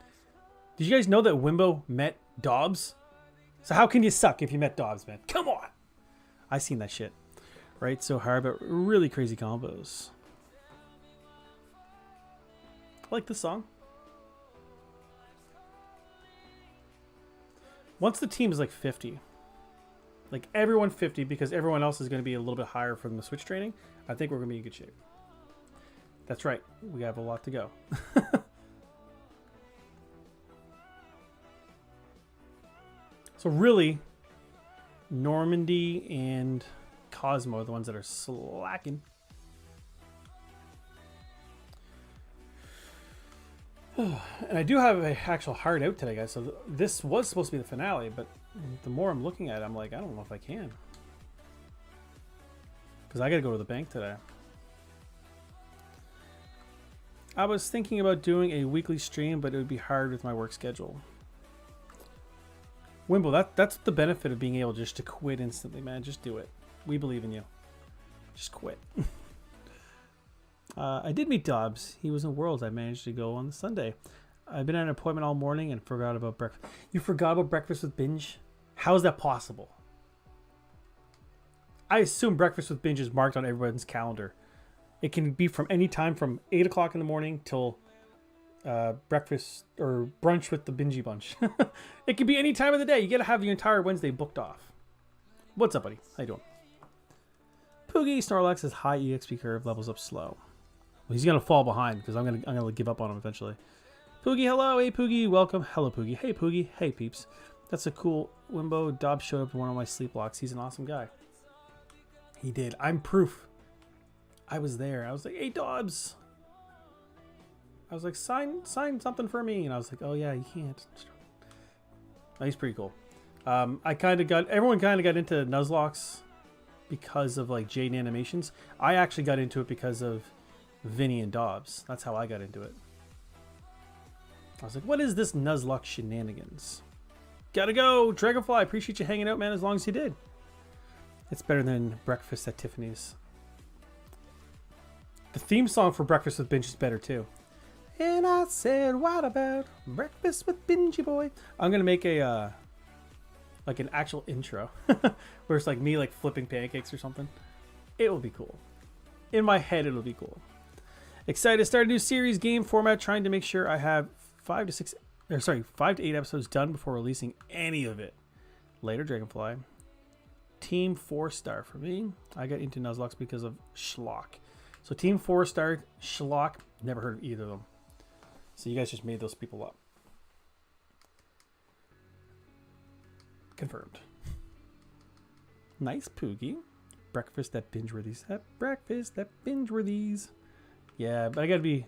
Did you guys know that Wimbo met Dobbs? So how can you suck if you met Dobbs, man? Come on! I seen that shit. Right? So hard, but really crazy combos. I like this song. Once the team is like 50, like everyone 50, because everyone else is going to be a little bit higher from the Switch training, I think we're going to be in good shape. That's right. We have a lot to go. So really, Normandy and Cosmo are the ones that are slacking. And I do have an actual hard out today, guys. So this was supposed to be the finale, but the more I'm looking at it, I'm like, I don't know if I can. Because I got to go to the bank today. I was thinking about doing a weekly stream, but it would be hard with my work schedule. Wimble, that's the benefit of being able just to quit instantly, man. Just do it. We believe in you. Just quit. I did meet Dobbs. He was in Worlds. I managed to go on the Sunday. I've been at an appointment all morning and forgot about breakfast. You forgot about breakfast with Binge? How is that possible? I assume breakfast with Binge is marked on everyone's calendar. It can be from any time from 8 o'clock in the morning till breakfast or brunch with the Bingy Bunch. It can be any time of the day. You got to have your entire Wednesday booked off. What's up, buddy? How you doing? Poogie Snorlax has high EXP curve, levels up slow. Well, he's gonna fall behind because I'm gonna give up on him eventually. Poogie, hello. Hey, Poogie, welcome. Hello, Poogie. Hey, Poogie. Hey, peeps. That's a cool Wimbo. Dobbs showed up in one of my sleep blocks. He's an awesome guy. He did. I'm proof. I was there. I was like, hey, Dobbs. I was like, sign something for me. And I was like, oh, yeah, you can't. Oh, he's pretty cool. Everyone kind of got into Nuzlocke because of like Jaden animations. I actually got into it because of Vinny and Dobbs. That's how I got into it. I was like, what is this Nuzlocke shenanigans? Gotta go. Dragonfly, appreciate you hanging out, man, as long as you did. It's better than Breakfast at Tiffany's. The theme song for Breakfast with Binge is better, too. And I said, what about Breakfast with Bingy Boy? I'm going to make a, like an actual intro. Where it's like me, like, flipping pancakes or something. It will be cool. In my head, it'll be cool. Excited to start a new series game format, trying to make sure I have 5 to 8 episodes done before releasing any of it. Later, Dragonfly. Team 4-star for me. I got into Nuzlocke because of Schlock. So Team 4-star, Schlock, never heard of either of them. So you guys just made those people up. Confirmed. Nice, Poogie. Breakfast at Bingeworthy's. Breakfast at Bingeworthy's. Yeah, but I gotta be...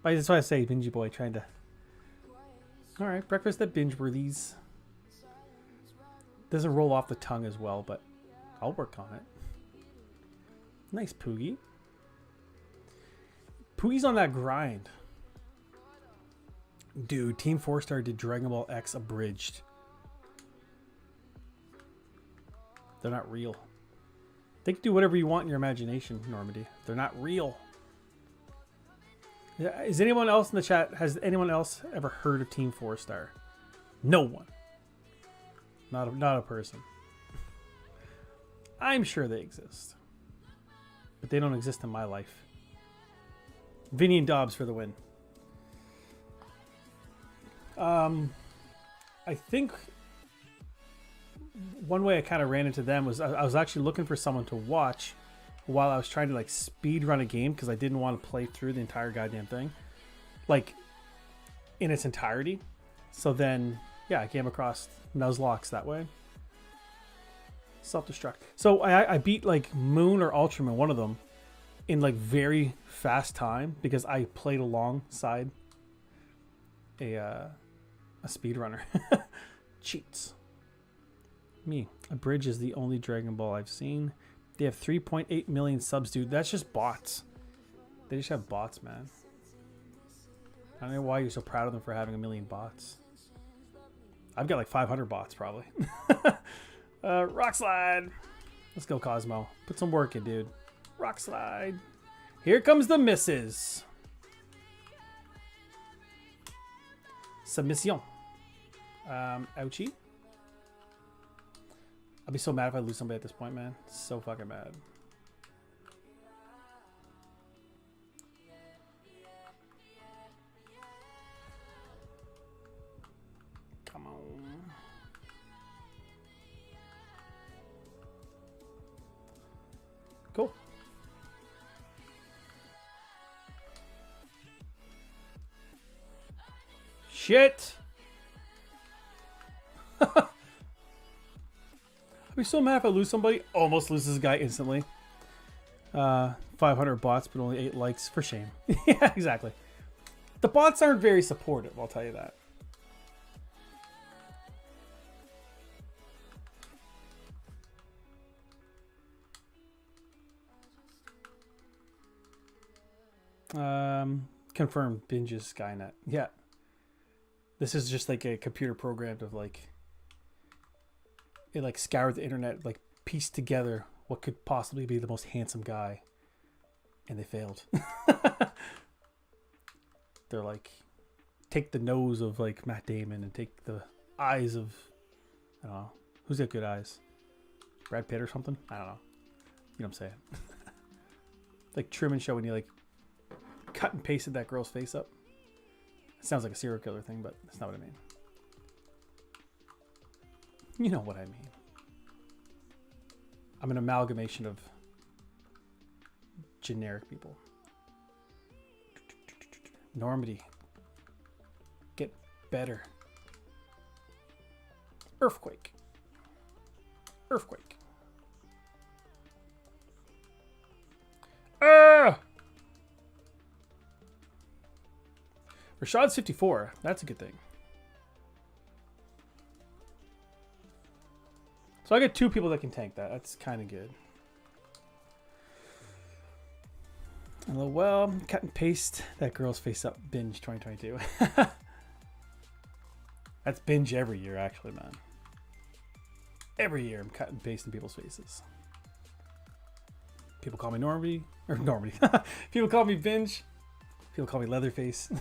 That's why I say Bingy Boy, trying to... Alright, breakfast at Bingeworthy's. Doesn't roll off the tongue as well, but I'll work on it. Nice, Poogie. Poogie's on that grind. Dude, Team 4-star did Dragon Ball X abridged. They're not real. They can do whatever you want in your imagination, Normandy. They're not real. Is anyone else in the chat, has anyone else ever heard of Team 4-star? No one. Not a person. I'm sure they exist. But they don't exist in my life. Vinny and Dobbs for the win. I think one way I kind of ran into them was I was actually looking for someone to watch while I was trying to like speed run a game because I didn't want to play through the entire goddamn thing, like in its entirety. So then, yeah, I came across Nuzlocke that way. Self-destruct. So I beat like Moon or Ultraman, one of them, in like very fast time because I played alongside a speedrunner. Cheats. Me. A bridge is the only Dragon Ball I've seen. They have 3.8 million subs, dude. That's just bots. They just have bots, man. I don't know why you're so proud of them for having a million bots. I've got like 500 bots, probably. Rock slide. Let's go, Cosmo. Put some work in, dude. Rock slide. Here comes the misses. Submission. Ouchie. I'll be so mad if I lose somebody at this point, man. So fucking mad. Come on. Cool. Shit. I'd be so mad if I lose somebody. Almost loses this guy instantly. 500 bots, but only 8 likes. For shame. Yeah, exactly. The bots aren't very supportive, I'll tell you that. Confirmed. Binge is Skynet. Yeah. This is just like a computer program of like, it like scoured the internet, like pieced together what could possibly be the most handsome guy. And they failed. They're like, take the nose of like Matt Damon and take the eyes of, I don't know, who's got good eyes? Brad Pitt or something? I don't know. You know what I'm saying? Like Truman Show when you like cut and pasted that girl's face up. It sounds like a serial killer thing, but that's not what I mean. You know what I mean. I'm an amalgamation of generic people. Normandy. Get better. Earthquake. Earthquake. Rashad's 54. That's a good thing. So I got 2 people that can tank that. That's kind of good. Hello, well, cut and paste that girl's face up. Binge 2022. That's binge every year, actually, man. Every year I'm cutting and pasting people's faces. People call me Normandy. Or Normandy. People call me Binge. People call me Leatherface.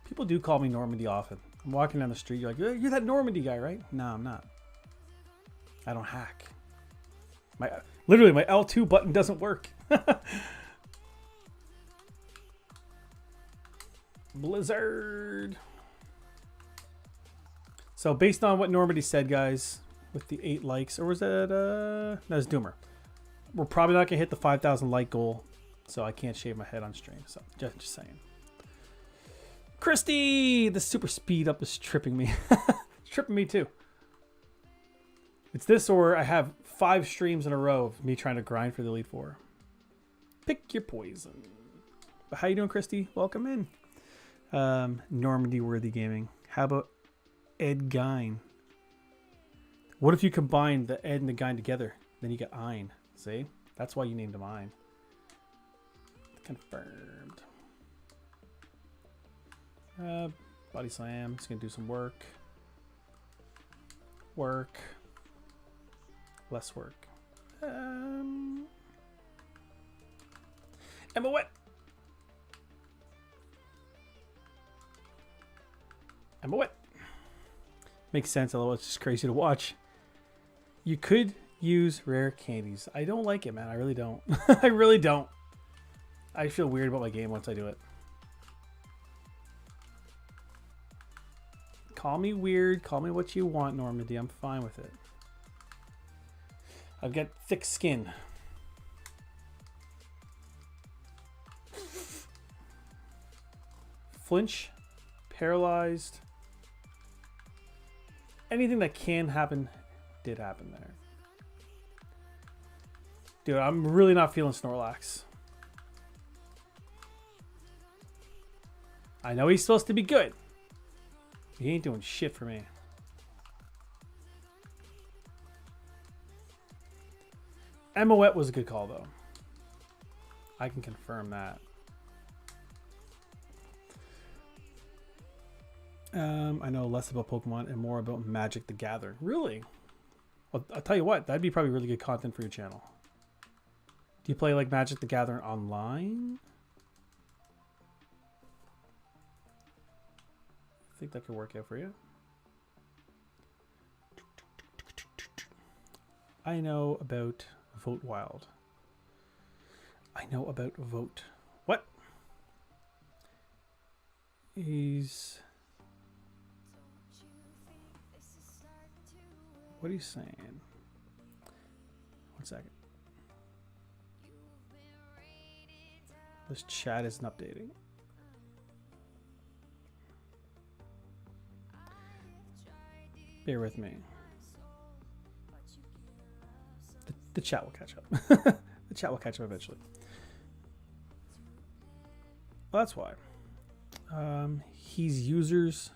People do call me Normandy often. I'm walking down the street. You're like, you're that Normandy guy, right? No, I'm not. I don't hack. Literally, my L2 button doesn't work. Blizzard. So based on what Normandy said, guys, with the 8 likes, or was that, no, it's Doomer. We're probably not going to hit the 5,000 like goal, so I can't shave my head on stream. So just saying. Christy, the super speed up is tripping me. It's tripping me too. It's this, or I have 5 streams in a row of me trying to grind for the Elite Four. Pick your poison. But how you doing, Christy? Welcome in. Normandy Worthy Gaming. How about Ed Gein? What if you combine the Ed and the Gein together? Then you get Ein. See? That's why you named him Ein. Confirmed. Body slam. Just gonna do some work. Work. Less work. Emma Wet. Emma Wet. Makes sense, although it's just crazy to watch. You could use rare candies. I don't like it, man. I really don't. I really don't. I feel weird about my game once I do it. Call me weird. Call me what you want, Normandy. I'm fine with it. I've got thick skin. Flinch. Paralyzed. Anything that can happen did happen there. Dude, I'm really not feeling Snorlax. I know he's supposed to be good. He ain't doing shit for me. Emma Wet was a good call, though. I can confirm that. I know less about Pokemon and more about Magic the Gathering. Really? Well, I'll tell you what, that'd be probably really good content for your channel. Do you play like Magic the Gathering online? I think that could work out for you. I know about Vote Wild. I know about Vote. What? He's... What are you saying? 1 second. This chat isn't updating. Bear with me. The chat will catch up. The chat will catch up eventually. Well, that's why. He's users...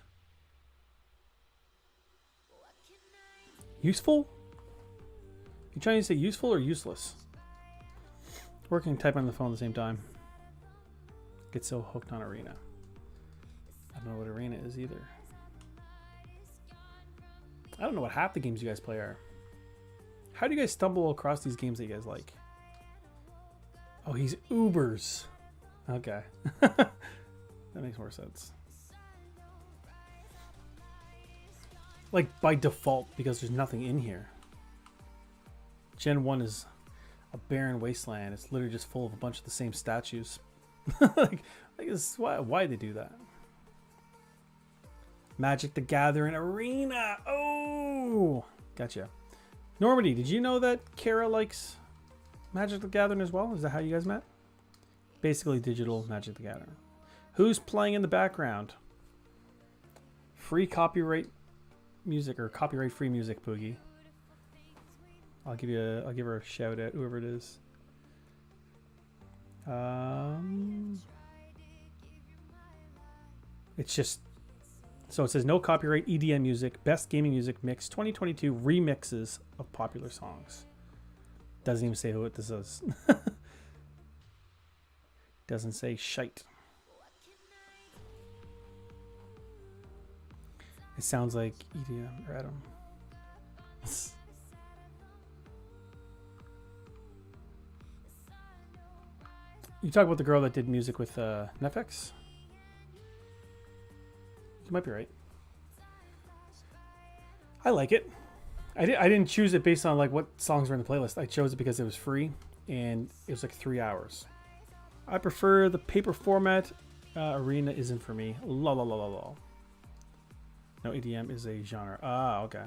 Useful? You trying to say useful or useless? Working and typing on the phone at the same time. get so hooked on Arena. I don't know what Arena is either. I don't know what half the games you guys play are. How do you guys stumble across these games that you guys like? Oh, he's Ubers. Okay. That makes more sense. Like by default, because there's nothing in here. Gen 1 is a barren wasteland. It's literally just full of a bunch of the same statues. like this is why they do that. Magic the Gathering Arena. Oh, gotcha. Normandy, did you know that Kara likes Magic the Gathering as well? Is that how you guys met? Basically digital Magic the Gathering. Who's playing in the background? Free copyright music or copyright free music, Boogie. I'll give her a shout out, whoever it is. It's just, so it says no copyright EDM music, best gaming music mix 2022 remixes of popular songs. Doesn't even say who this is. Doesn't say shite. It sounds like EDM or Adam. You talk about the girl that did music with Netflix? You might be right. I like it. I didn't choose it based on like what songs were in the playlist. I chose it because it was free and it was like 3 hours. I prefer the paper format. Arena isn't for me. La la la la la. No, EDM is a genre. Ah, okay.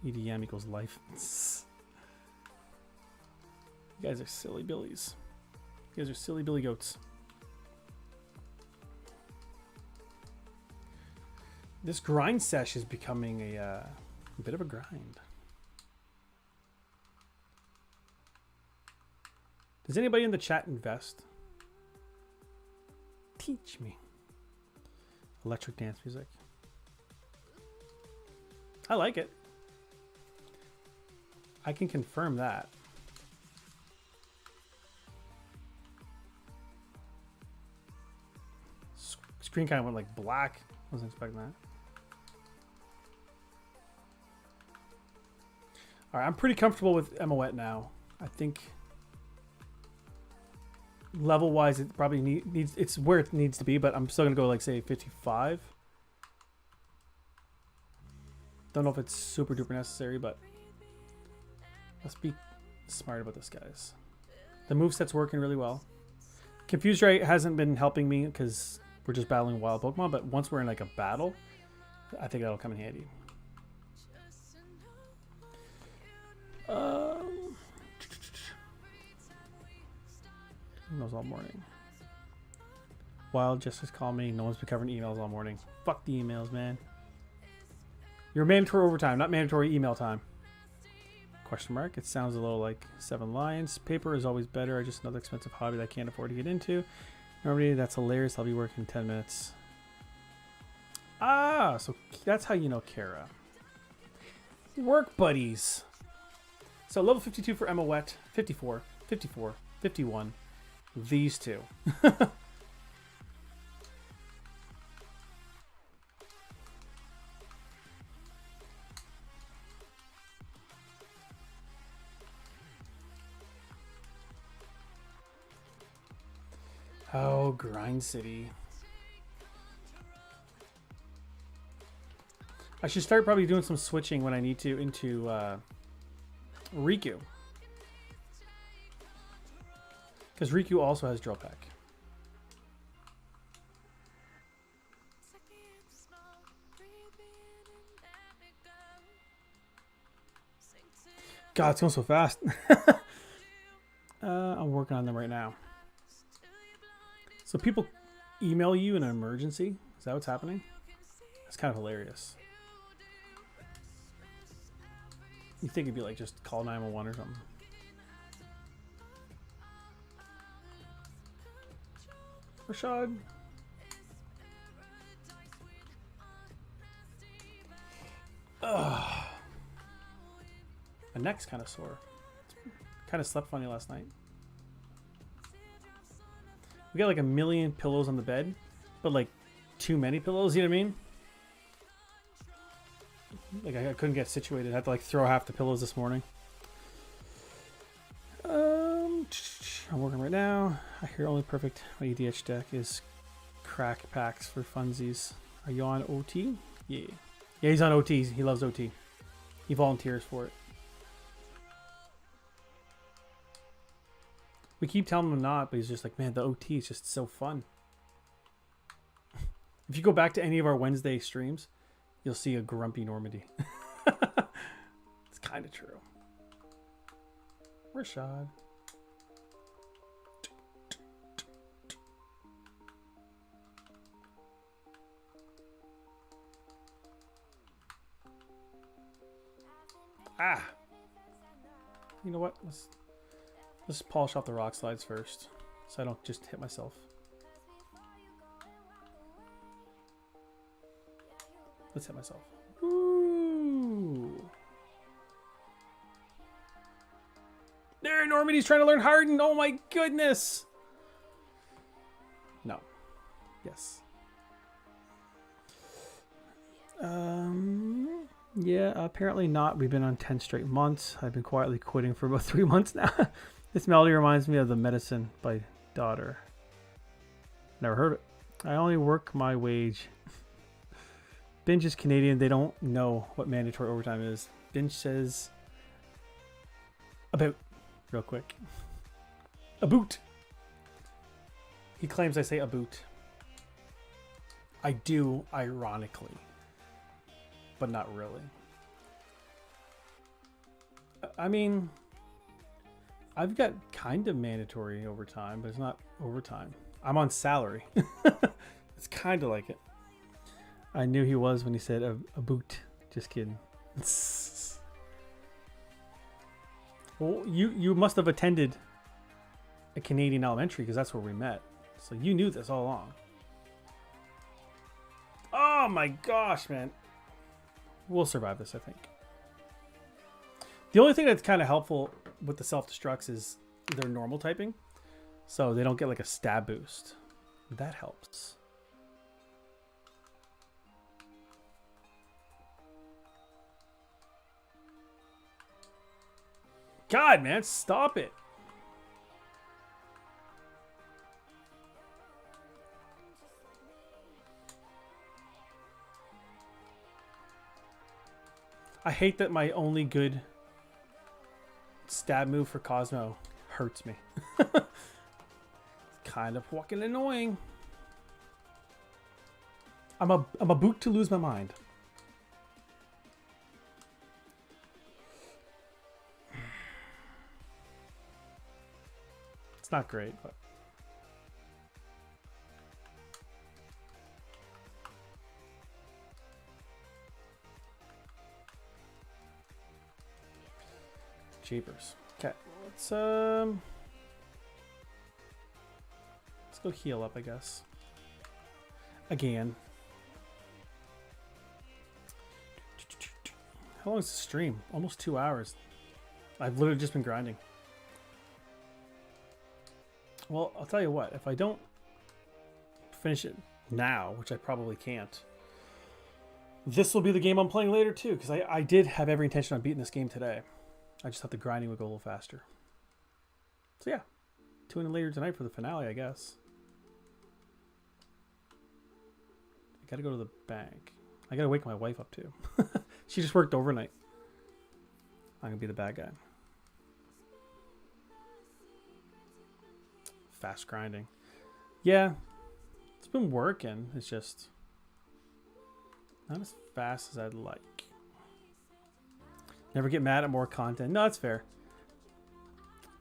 EDM equals life. You guys are silly billies. You guys are silly billy goats. This grind sesh is becoming a bit of a grind. Does anybody in the chat invest? Teach me. Electric dance music. I like it. I can confirm that. Screen kind of went like black. Wasn't expecting that. All right, I'm pretty comfortable with Oshawott now. I think level-wise, it probably needs. It's where it needs to be, but I'm still gonna go like say 55. Don't know if it's super duper necessary, but let's be smart about this, guys. The moveset's working really well. Confused Ray hasn't been helping me because we're just battling wild Pokemon, but once we're in like a battle, I think that'll come in handy. Emails all morning. Wild just called me. No one's been covering emails all morning. Fuck the emails, man. You're mandatory overtime, not mandatory email time. Question mark. It sounds a little like 7 lines. Paper is always better. Just another expensive hobby that I can't afford to get into. Normally, that's hilarious. I'll be working in 10 minutes. Ah, so that's how you know Kara. Work buddies. So level 52 for Oshawott, 54, 54, 51. These two. Oh, Grind City. I should start probably doing some switching when I need to into Riku. Because Riku also has Drill Peck. God, it's going so fast. I'm working on them right now. So people email you in an emergency? Is that what's happening? That's kind of hilarious. You think it'd be like just call 911 or something. Rashad. Ugh. My neck's kind of sore. Kind of slept funny last night. We got like a million pillows on the bed, but like too many pillows, you know what I mean? Like I couldn't get situated. I had to like throw half the pillows this morning. I'm working right now. I hear only perfect EDH deck is crack packs for funsies. Are you on OT? Yeah. Yeah, he's on OT. He loves OT. He volunteers for it. We keep telling him not, but he's just like, man, the OT is just so fun. If you go back to any of our Wednesday streams, you'll see a grumpy Normandy. It's kind of true. Rashad. Ah. You know what? Let's polish off the rock slides first, so I don't just hit myself. Let's hit myself. Ooh. There, Normandy's trying to learn Harden. Oh my goodness. No. Yes. Yeah, apparently not. We've been on 10 straight months. I've been quietly quitting for about 3 months now. This melody reminds me of The Medicine by Daughter. Never heard it. I only work my wage. Binge is Canadian. They don't know what mandatory overtime is. Binge says about real quick. A boot. He claims I say a boot. I do, ironically. But not really. I mean, I've got kind of mandatory overtime, but it's not overtime. I'm on salary. It's kind of like it. I knew he was when he said a boot. Just kidding. Well, you must have attended a Canadian elementary because that's where we met. So you knew this all along. Oh my gosh, man. We'll survive this, I think. The only thing that's kind of helpful with the self-destructs is their normal typing. So they don't get like a stab boost. That helps. God, man, stop it. I hate that my only good stab move for Cosmo hurts me. It's kind of fucking annoying. I'm a boot to lose my mind. It's not great, but jeepers. Okay, let's go heal up, I guess. Again. How long is the stream? Almost 2 hours. I've literally just been grinding. Well, I'll tell you what. If I don't finish it now, which I probably can't, this will be the game I'm playing later too, because I did have every intention on beating this game today. I just thought the grinding would go a little faster. So yeah, tune in later tonight for the finale, I guess. I gotta go to the bank. I gotta wake my wife up too. She just worked overnight. I'm gonna be the bad guy. Fast grinding. Yeah, it's been working. It's just not as fast as I'd like. Never get mad at more content. No, that's fair.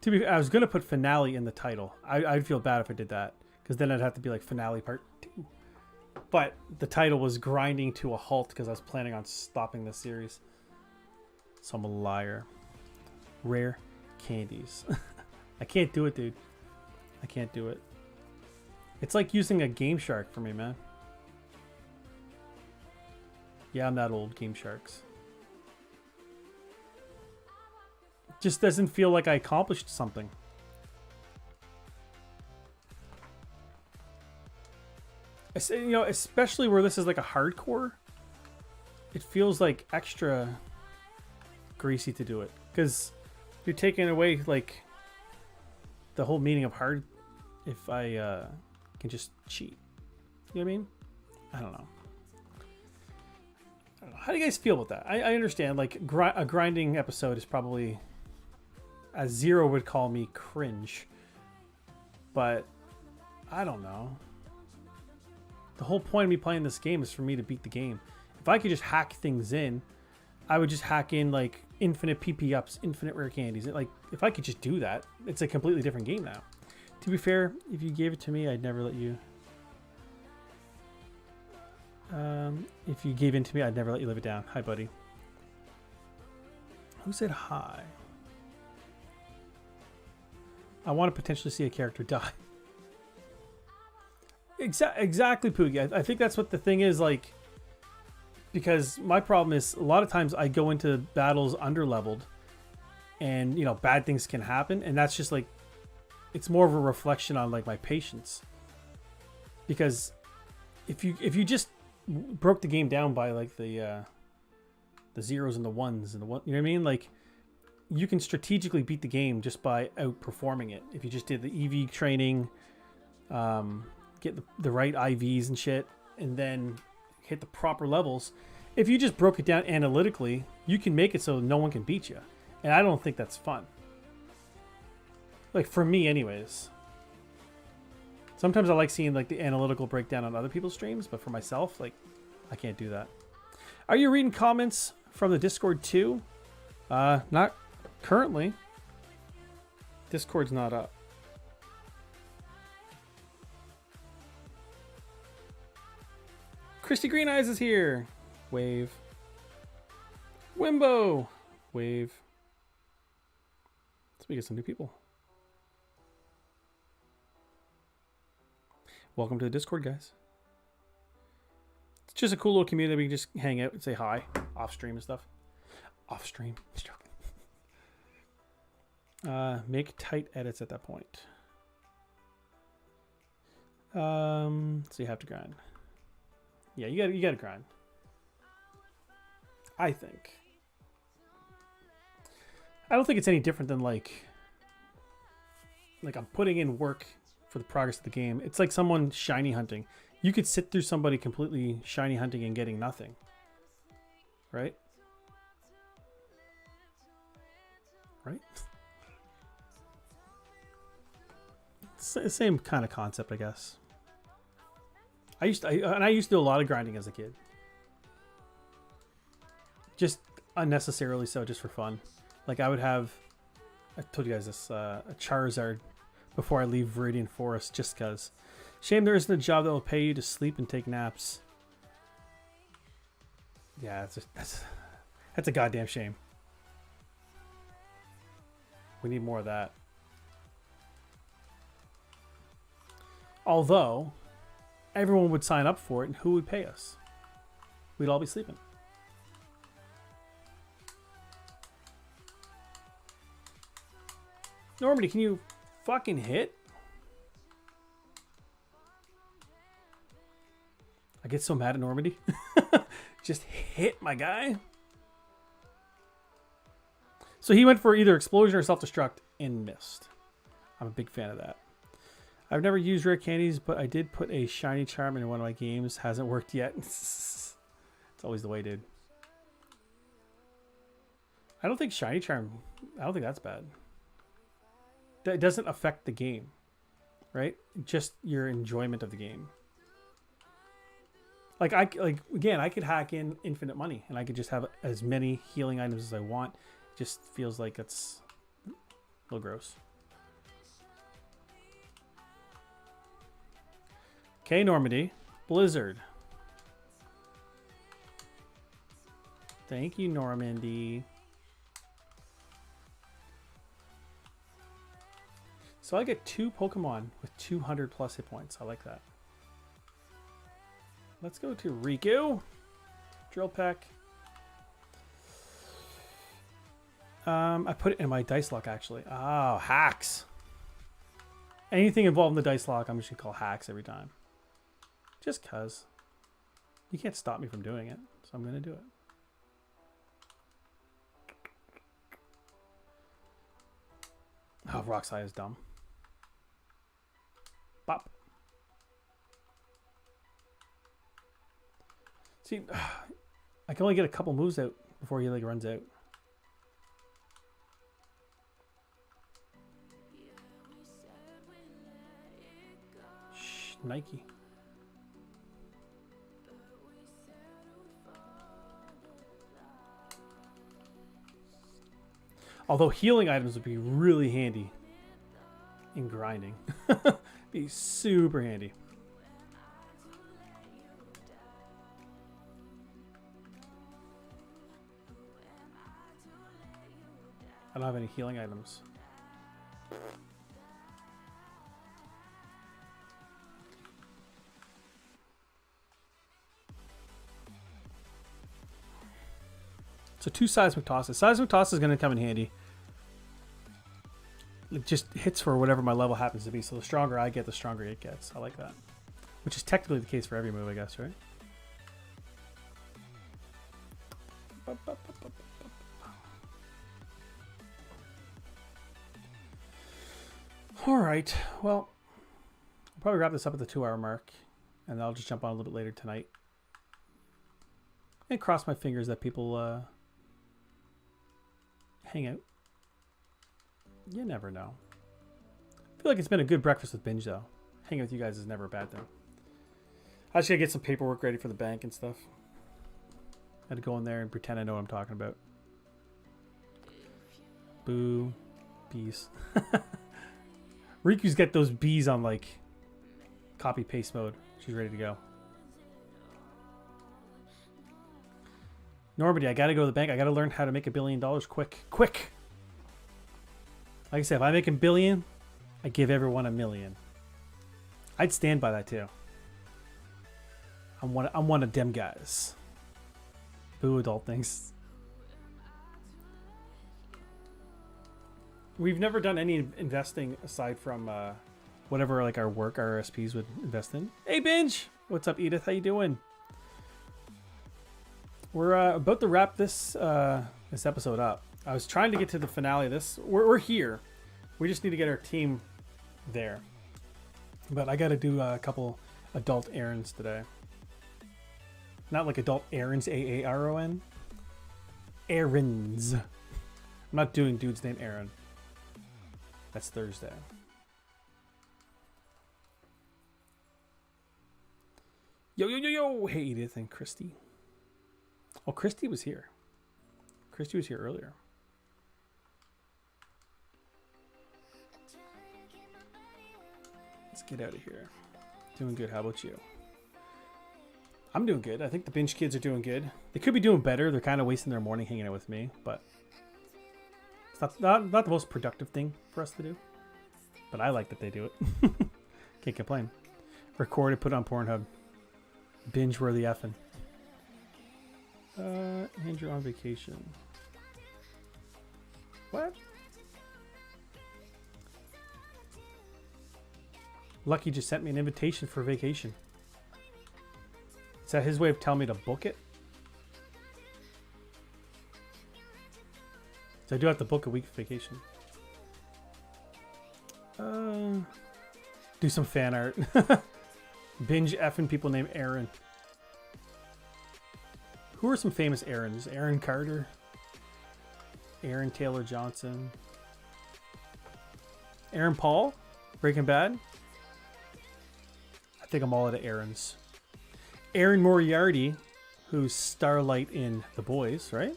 To be, I was gonna put finale in the title. I'd feel bad if I did that, because then I'd have to be like finale part 2. But the title was grinding to a halt because I was planning on stopping the series. So I'm a liar. Rare candies. I can't do it, dude. I can't do it. It's like using a Game Shark for me, man. Yeah, I'm that old. Game Sharks. Just doesn't feel like I accomplished something. You know, especially where this is like a hardcore, it feels like extra greasy to do it because you're taking away like the whole meaning of hard. If I can just cheat, you know what I mean? I don't know. How do you guys feel about that? I understand like a grinding episode is probably, as Zero would call me, cringe. But I don't know. The whole point of me playing this game is for me to beat the game. If I could just hack things in, I would just hack in like infinite PP ups, infinite rare candies. Like if I could just do that, it's a completely different game now. To be fair, if you gave it to me, I'd never let you. If you gave in to me, I'd never let you live it down. Hi, buddy. Who said hi? I want to potentially see a character die. Exactly, Poogie. I think that's what the thing is, like, because my problem is a lot of times I go into battles underleveled and, you know, bad things can happen. And that's just like, it's more of a reflection on like my patience. Because if you just broke the game down by like the zeros and the ones and the one, you know what I mean? Like you can strategically beat the game just by outperforming it. If you just did the EV training, get the right IVs and shit, and then hit the proper levels. If you just broke it down analytically, you can make it so no one can beat you. And I don't think that's fun. Like for me anyways. Sometimes I like seeing like the analytical breakdown on other people's streams, but for myself, like I can't do that. Are you reading comments from the Discord too? Not currently. Discord's not up. Christy Green Eyes is here. Wave. Wimbo. Wave. Let's get some new people. Welcome to the Discord, guys. It's just a cool little community. We can just hang out and say hi off stream and stuff. Off stream. Make tight edits at that point. So you have to grind. Yeah, you gotta grind. I think. I don't think it's any different than like I'm putting in work for the progress of the game. It's like someone shiny hunting. You could sit through somebody completely shiny hunting and getting nothing. Right? Right? It's the same kind of concept, I guess. I used to do a lot of grinding as a kid. Just unnecessarily so, just for fun. Like I would have, I told you guys this, a Charizard before I leave Viridian Forest, just because. Shame there isn't a job that will pay you to sleep and take naps. Yeah, that's a goddamn shame. We need more of that. Although, everyone would sign up for it, and who would pay us? We'd all be sleeping. Normandy, can you fucking hit? I get so mad at Normandy. Just hit my guy. So he went for either explosion or self-destruct and missed. I'm a big fan of that. I've never used rare candies, but I did put a shiny charm in one of my games. Hasn't worked yet. It's always the way, dude. I don't think shiny charm, I don't think that's bad. It doesn't affect the game, right? Just your enjoyment of the game. Like again, I could hack in infinite money and I could just have as many healing items as I want. It just feels like it's a little gross. Okay, Normandy. Blizzard. Thank you, Normandy. So I get 2 Pokemon with 200 plus hit points. I like that. Let's go to Riku. Drill Peck. I put it in my dice lock, actually. Oh, hacks. Anything involved in the dice lock, I'm just going to call hacks every time. Just cuz. You can't stop me from doing it, so I'm gonna do it. Oh, Rock's Eye is dumb. Bop. See, I can only get a couple moves out before he like runs out. Shh, Nike. Although healing items would be really handy in grinding. Be super handy. I don't have any healing items. So 2 seismic tosses. Seismic toss is going to come in handy. It just hits for whatever my level happens to be. So the stronger I get, the stronger it gets. I like that. Which is technically the case for every move, I guess, right? Alright, well, I'll probably wrap this up at the 2-hour mark. And I'll just jump on a little bit later tonight. And cross my fingers that people hang out. You never know. I feel like it's been a good breakfast with Binge, though. Hanging with you guys is never a bad thing. I just gotta get some paperwork ready for the bank and stuff. I had to go in there and pretend I know what I'm talking about. Boo. Bees. Riku's got those bees on, like, copy-paste mode. She's ready to go. Normandy, I gotta go to the bank. I gotta learn how to make $1 billion quick. Quick! Like I said, if I make $1 billion, I give everyone $1 million. I'd stand by that too. I'm one of them guys. Boo, adult things. We've never done any investing aside from whatever like our work, our RSPs would invest in. Hey, Binge! What's up, Edith? How you doing? We're about to wrap this this episode up. I was trying to get to the finale of this. We're here. We just need to get our team there. But I got to do a couple adult errands today. Not like adult errands, A-A-R-O-N. Errands. I'm not doing dude's name Aaron. That's Thursday. Yo, yo, yo, yo. Hey, Edith and Christy. Oh, Christy was here. Christy was here earlier. Let's get out of here. Doing good. How about you? I'm doing good. I think the Binge kids are doing good. They could be doing better. They're kind of wasting their morning hanging out with me, but it's not the most productive thing for us to do. But I like that they do it. Can't complain. Record it, put it on Pornhub. Binge-worthy effing. Andrew on vacation. What? Lucky just sent me an invitation for vacation. Is that his way of telling me to book it? So I do have to book a week of vacation. Do some fan art. Binge effing people named Aaron. Who are some famous Aarons? Aaron Carter? Aaron Taylor Johnson? Aaron Paul? Breaking Bad? I think I'm all out of Aarons. Aaron Moriarty, who's Starlight in The Boys, right?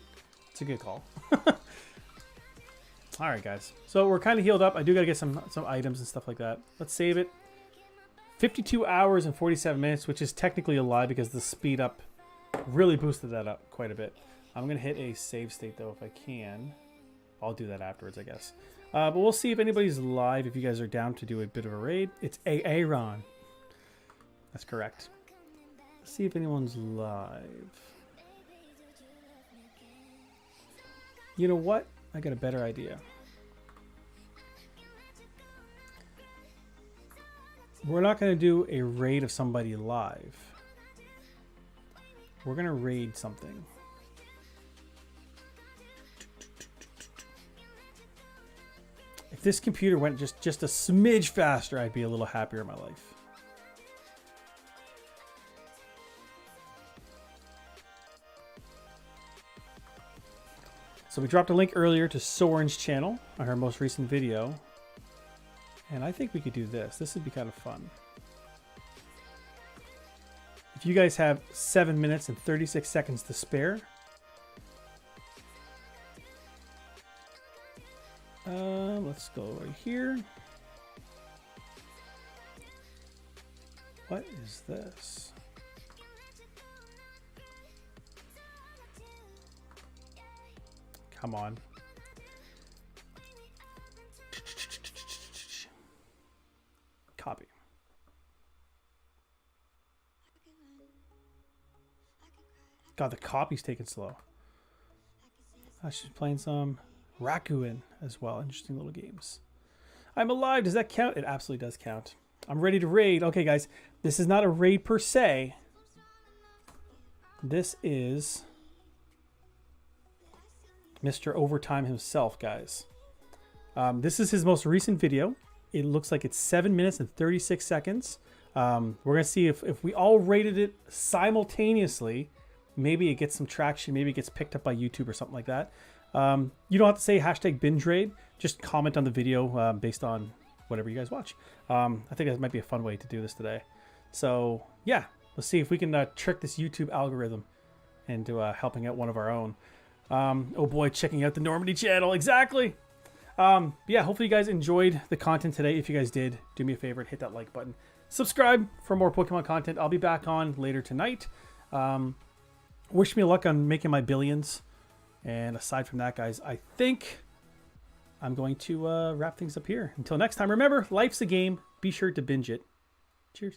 It's a good call. Alright, guys. So we're kind of healed up. I do got to get some items and stuff like that. Let's save it. 52 hours and 47 minutes, which is technically a lie because the speed up really boosted that up quite a bit. I'm going to hit a save state, though, if I can. I'll do that afterwards, I guess. But we'll see if anybody's live, if you guys are down to do a bit of a raid. It's Aaron. That's correct. Let's see if anyone's live. You know what? I got a better idea. We're not going to do a raid of somebody live. We're going to raid something. If this computer went just a smidge faster, I'd be a little happier in my life. So we dropped a link earlier to Soren's channel on her most recent video. And I think we could do this. This would be kind of fun. If you guys have 7 minutes and 36 seconds to spare, let's go right here. What is this? Come on. Copy. God, the copy's taking slow. She's playing some Raccoon as well. Interesting little games. I'm alive. Does that count? It absolutely does count. I'm ready to raid. Okay, guys. This is not a raid per se. This is Mr. Overtime himself, guys. This is his most recent video. It looks like it's 7 minutes and 36 seconds. We're going to see if we all rated it simultaneously, maybe it gets some traction. Maybe it gets picked up by YouTube or something like that. You don't have to say hashtag binge raid. Just comment on the video based on whatever you guys watch. I think that might be a fun way to do this today. So, yeah. Let's see if we can trick this YouTube algorithm into helping out one of our own. Oh boy, checking out the Normandy channel. Exactly. Yeah, hopefully you guys enjoyed the content today. If you guys did, do me a favor and hit that like button. Subscribe for more Pokemon content. I'll be back on later tonight. Wish me luck on making my billions. And aside from that, guys, I think I'm going to wrap things up here. Until next time, remember, life's a game. Be sure to binge it. Cheers.